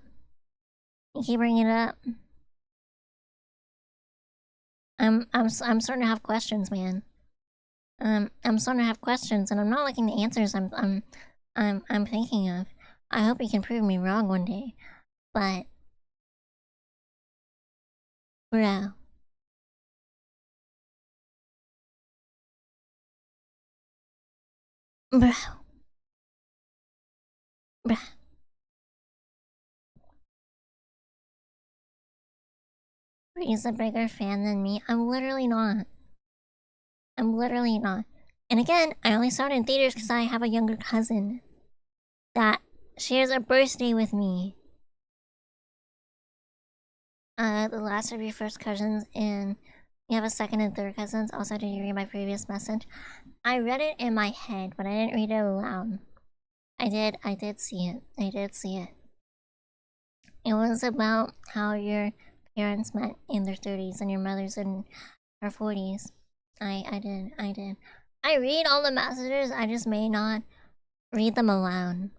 I'm starting to have questions, man. I'm starting to have questions, and I'm not liking the answers I'm thinking of. I hope you can prove me wrong one day, but bro, bro, bro. He's a bigger fan than me. I'm literally not. And again, I only saw it in theaters because I have a younger cousin that shares a birthday with me. The last of your first cousins, and you have a second and third cousins. Also, did you read my previous message? I read it in my head, but I didn't read it aloud. I did see it. It was about how your parents met in their 30s and your mother's in her 40s. I did. I read all the messages, I just may not read them aloud.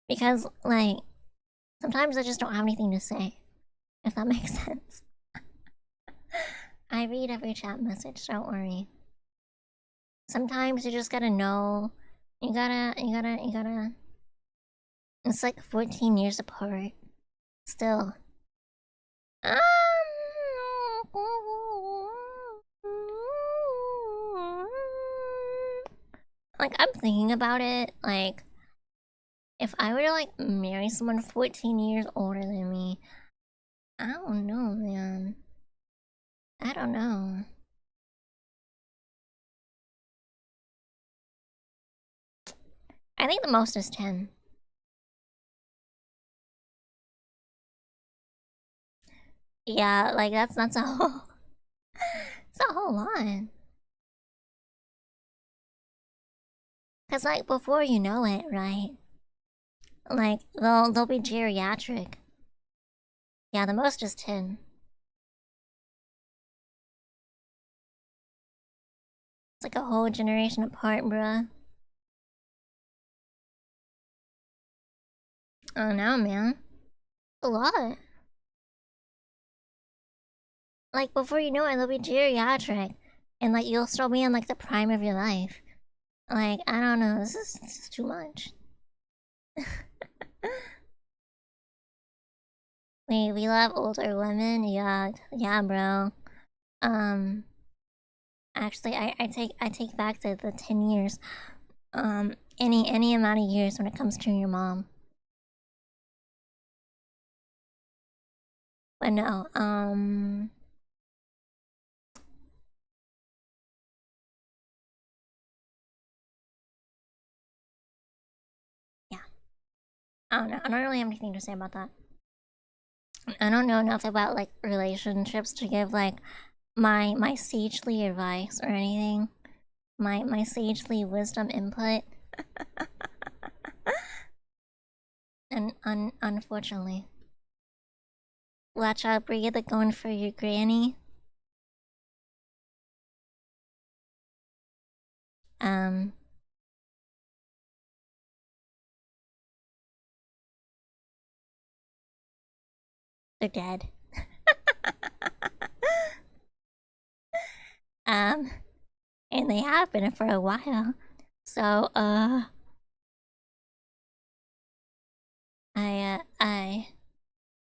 Because, like, sometimes I just don't have anything to say. If that makes sense. I read every chat message, don't worry. sometimes you just gotta know. You gotta. It's like 14 years apart. Still. Like, I'm thinking about it. Like, if I were to, like, marry someone 14 years older than me, I don't know, man. I don't know. I think the most is 10. Yeah, like, that's a whole. It's a whole lot. Cause, like, before you know it, right? Like, they'll be geriatric. Yeah, the most is 10. It's like a whole generation apart, bruh. Oh no, man. A lot. Like, before you know it, they'll be geriatric. And, like, you'll still be in, like, the prime of your life. Like, I don't know. This is too much. we love older women. Yeah, bro. Um, actually, I take back the 10 years. Any amount of years when it comes to your mom. But no, yeah. I don't know. I don't really have anything to say about that. I don't know enough about like relationships to give like my sagely advice or anything. My sagely wisdom input. And unfortunately. Watch out, breathe, going for your granny. Um they're dead. And they have been for a while. So I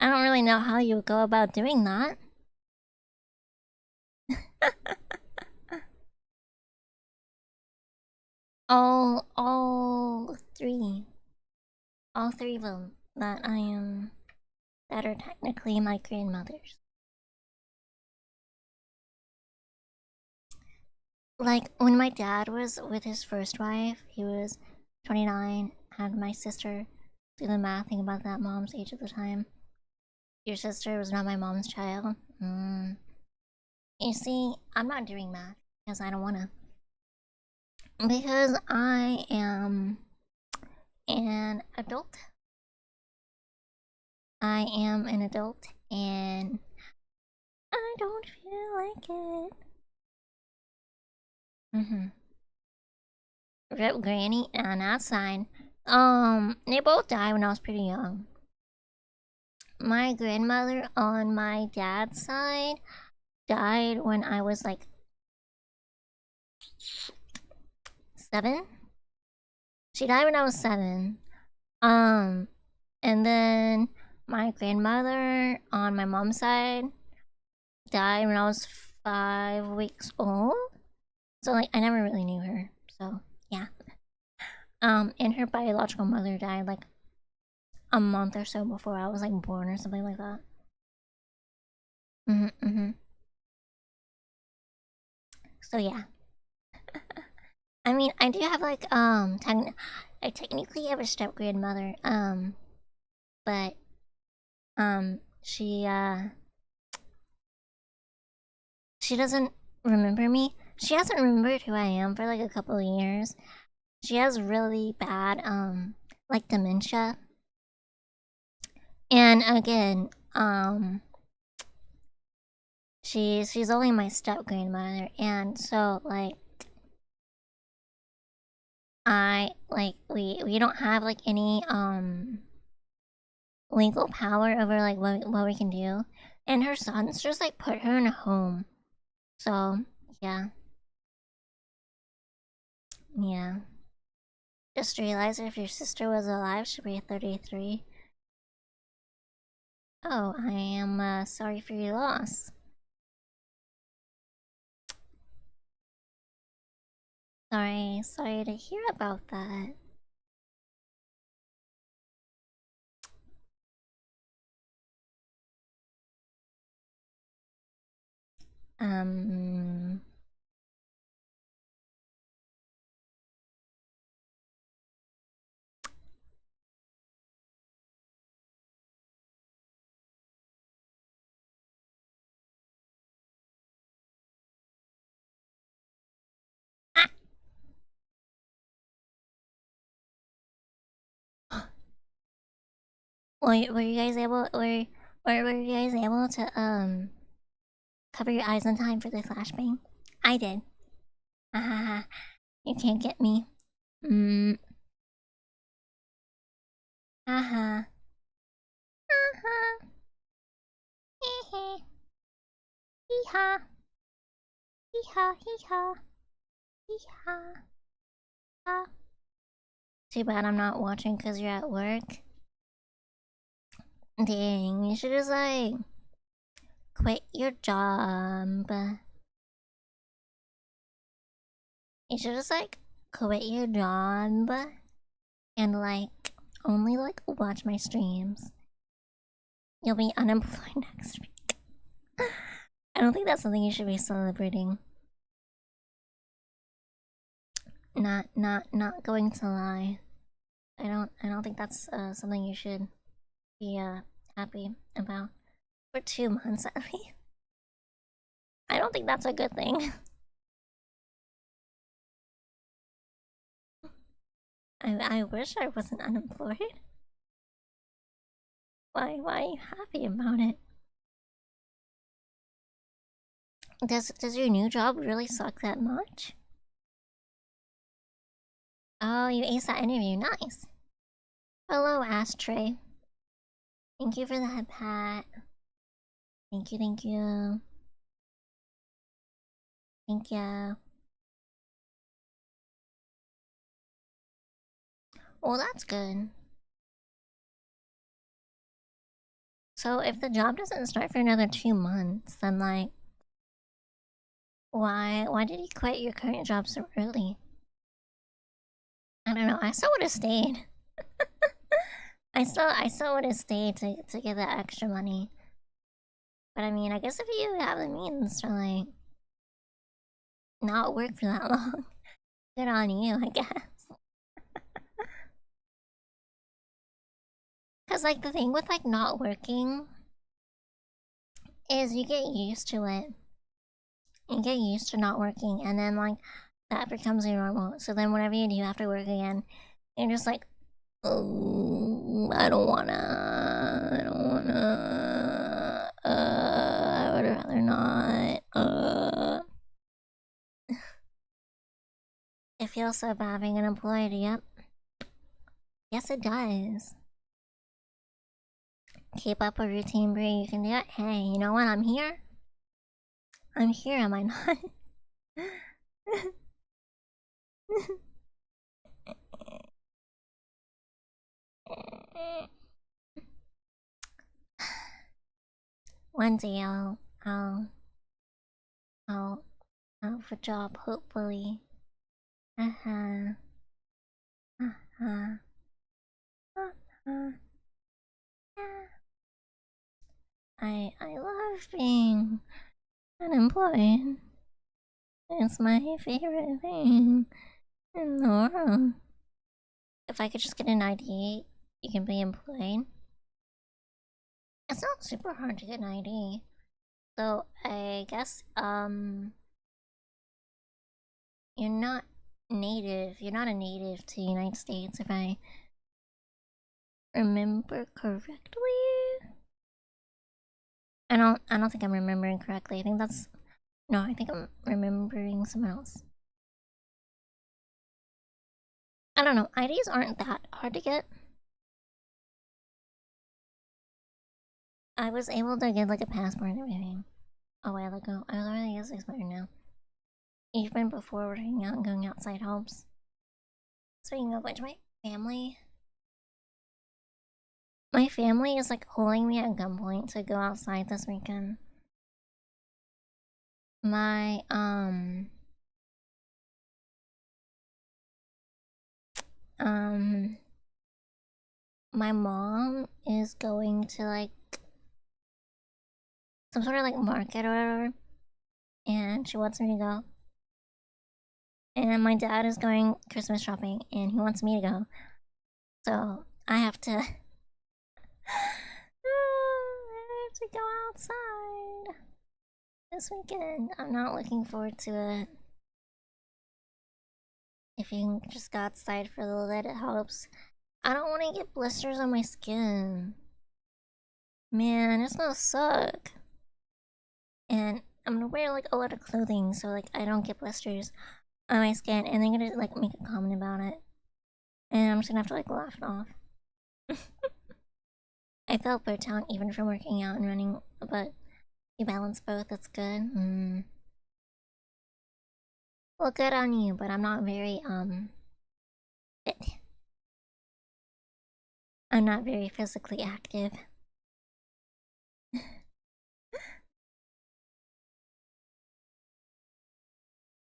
don't really know how you would go about doing that. All three. All three of them that that are technically my grandmothers. Like, when my dad was with his first wife, he was 29, had my sister. Do the math, think about that mom's age at the time. Your sister was not my mom's child. You see, I'm not doing that because I don't wanna. Because I am an adult. I am an adult and I don't feel like it. Rip Granny and that's fine. They both died when I was pretty young. My grandmother on my dad's side died when I was like 7. She died when I was 7. And then my grandmother on my mom's side died when I was 5 weeks old. So like I never really knew her. So yeah. And her biological mother died like a month or so before I was like born or something like that. So yeah. I mean, I do have like I technically have a step grandmother, but she doesn't remember me. She hasn't remembered who I am for like a couple of years. She has really bad like dementia. And again, she's only my step grandmother, and so like we don't have like any legal power over like what we can do, and her sons just like put her in a home. So yeah. Yeah. Just realized if your sister was alive, she'd be 33. Oh, I am sorry for your loss. Sorry to hear about that. Um... Were you guys able were you guys able to cover your eyes in time for the flashbang? I did. Haha. You can't get me. Haha. Haha. Hee hee. Hee ha. Hee ha hee ha. Hee ha. Ha. Too bad I'm not watching because you're at work. Dang, you should just like quit your job. You should just like quit your job and like only like watch my streams. You'll be unemployed next week. I don't think that's something you should be celebrating. Not going to lie. I don't think that's something you should be happy about. For 2 months at least. I don't think that's a good thing. I wish I wasn't unemployed. Why are you happy about it? Does your new job really suck that much? Oh, you aced that interview, nice. Hello, Ashtray. Thank you for that, Pat. Thank you. Thank you. Well, that's good. So if the job doesn't start for another 2 months, then like, why did you quit your current job so early? I don't know. I still would have stayed. I still would have stayed to get that extra money. But I mean, I guess if you have the means to like not work for that long, good on you, I guess. Cause like the thing with like not working is you get used to it. You get used to not working, and then like that becomes your normal. So then whenever you do have to work again, you're just like, oh, I don't wanna. I would rather not. It feels so bad being unemployed. Yep. Yes, it does. Keep up a routine, Brie. You can do it. Hey, you know what? I'm here. I'm here, am I not? One day I'll have a job, hopefully. Uh-huh. Uh-huh. Uh-huh. Yeah. I love being unemployed. It's my favorite thing in the world. If I could just get an ID, you can be employed. It's not super hard to get an ID. So I guess you're not a native to the United States if I remember correctly. I don't think I'm remembering correctly. I think that's no, I think I'm remembering someone else. I don't know. IDs aren't that hard to get. I was able to get like a passport and everything a while ago. I already guess expired now. Even before working out and going outside helps. Speaking of which, my family is like holding me at gunpoint to go outside this weekend. My my mom is going to like some sort of like market or whatever, and she wants me to go. And my dad is going Christmas shopping, and he wants me to go. So I have to. I have to go outside this weekend. I'm not looking forward to it. If you can just go outside for a little bit, it helps. I don't want to get blisters on my skin. Man, it's gonna suck. And I'm gonna wear like a lot of clothing so like I don't get blisters on my skin, and they're gonna like make a comment about it. And I'm just gonna have to like laugh it off. I felt burnt out even from working out and running, but you balance both, that's good. Well, good on you, but I'm not very, fit. I'm not very physically active.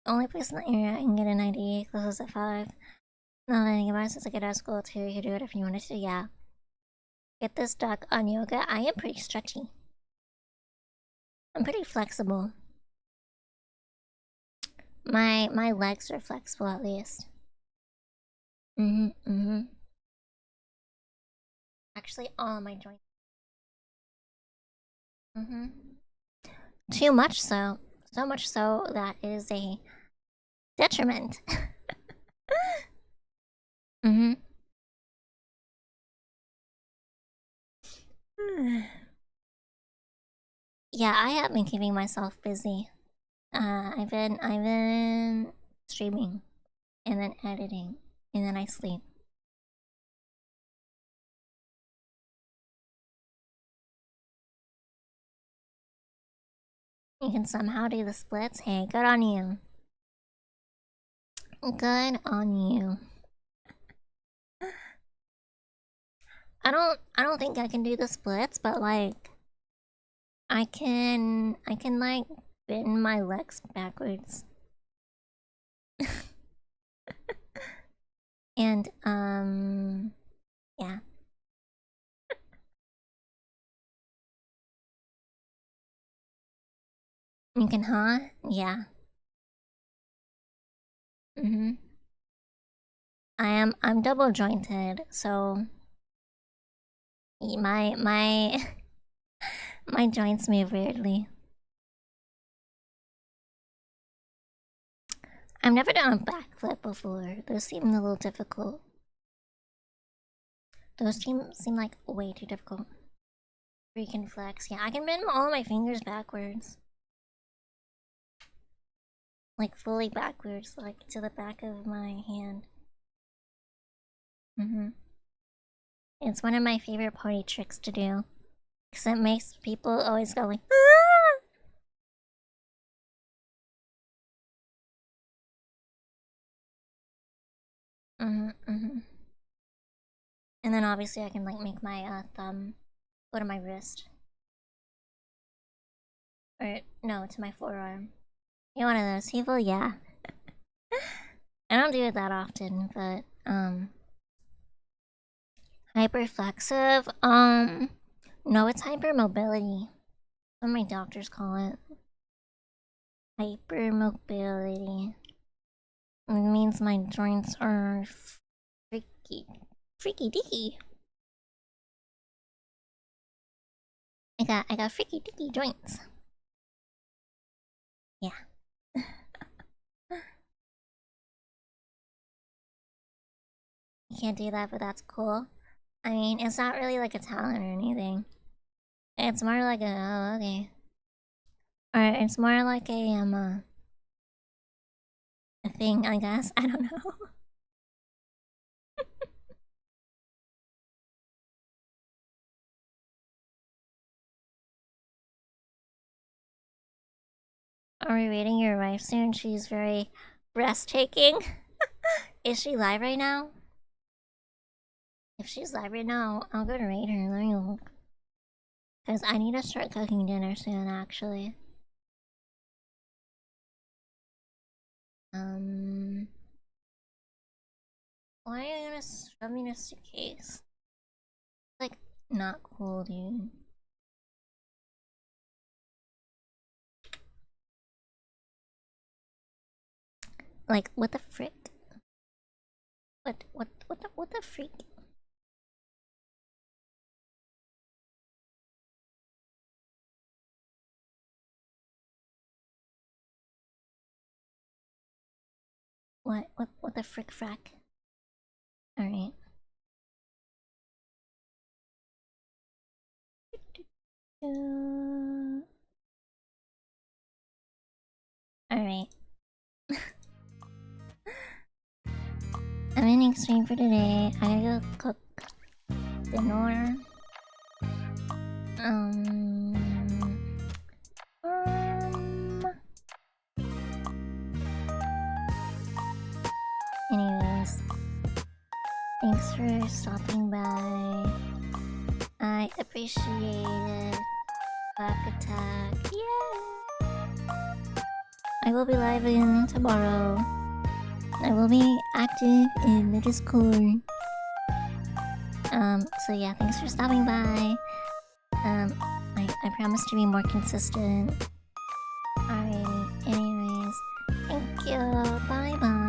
Only place in the area I can get an ID closes at 5. Not letting about it since I get out of school too, you could do it if you wanted to, yeah. Get this stuck on yoga. I am pretty stretchy. I'm pretty flexible. My legs are flexible at least. Actually, all my joints. Too much so. So much so that is a detriment. Yeah, I have been keeping myself busy. I've been streaming and then editing and then I sleep. You can somehow do the splits. Hey, good on you. Good on you. I don't think I can do the splits, but like I can like bend my legs backwards. And yeah. You can, huh? Yeah. I'm double jointed, so my my joints move weirdly. I've never done a backflip before. Those seem a little difficult. Those seem like way too difficult. Freaking flex. Yeah, I can bend all my fingers backwards. Like fully backwards, like to the back of my hand. It's one of my favorite party tricks to do. Because it makes people always go like, ah! And then obviously I can like make my thumb go to my wrist. Or no, to my forearm. You're one of those people, yeah. I don't do it that often, but hyperflexive, no, it's hypermobility. What my doctors call it. Hypermobility. It means my joints are freaky dicky. I got freaky dicky joints. Yeah. You can't do that, but that's cool. I mean, it's not really like a talent or anything. It's more like a, oh, okay. Or it's more like a thing, I guess. I don't know. Are we reading your wife soon? She's very breathtaking. Is she live right now? If she's live right now, I'll go to raid her. Let me look. Because I need to start cooking dinner soon, actually. Why are you gonna shove me in a suitcase? Like, not cool, dude. Like, what the frick? What the freak? What the frick frack? Alright. Alright. I'm ending stream for today. I gotta go cook dinner. Anyways, thanks for stopping by. I appreciate it. Back attack. Yeah. I will be live again tomorrow. I will be active in the Discord. So yeah, thanks for stopping by. I promise to be more consistent. Alrighty, anyways, thank you. Bye bye.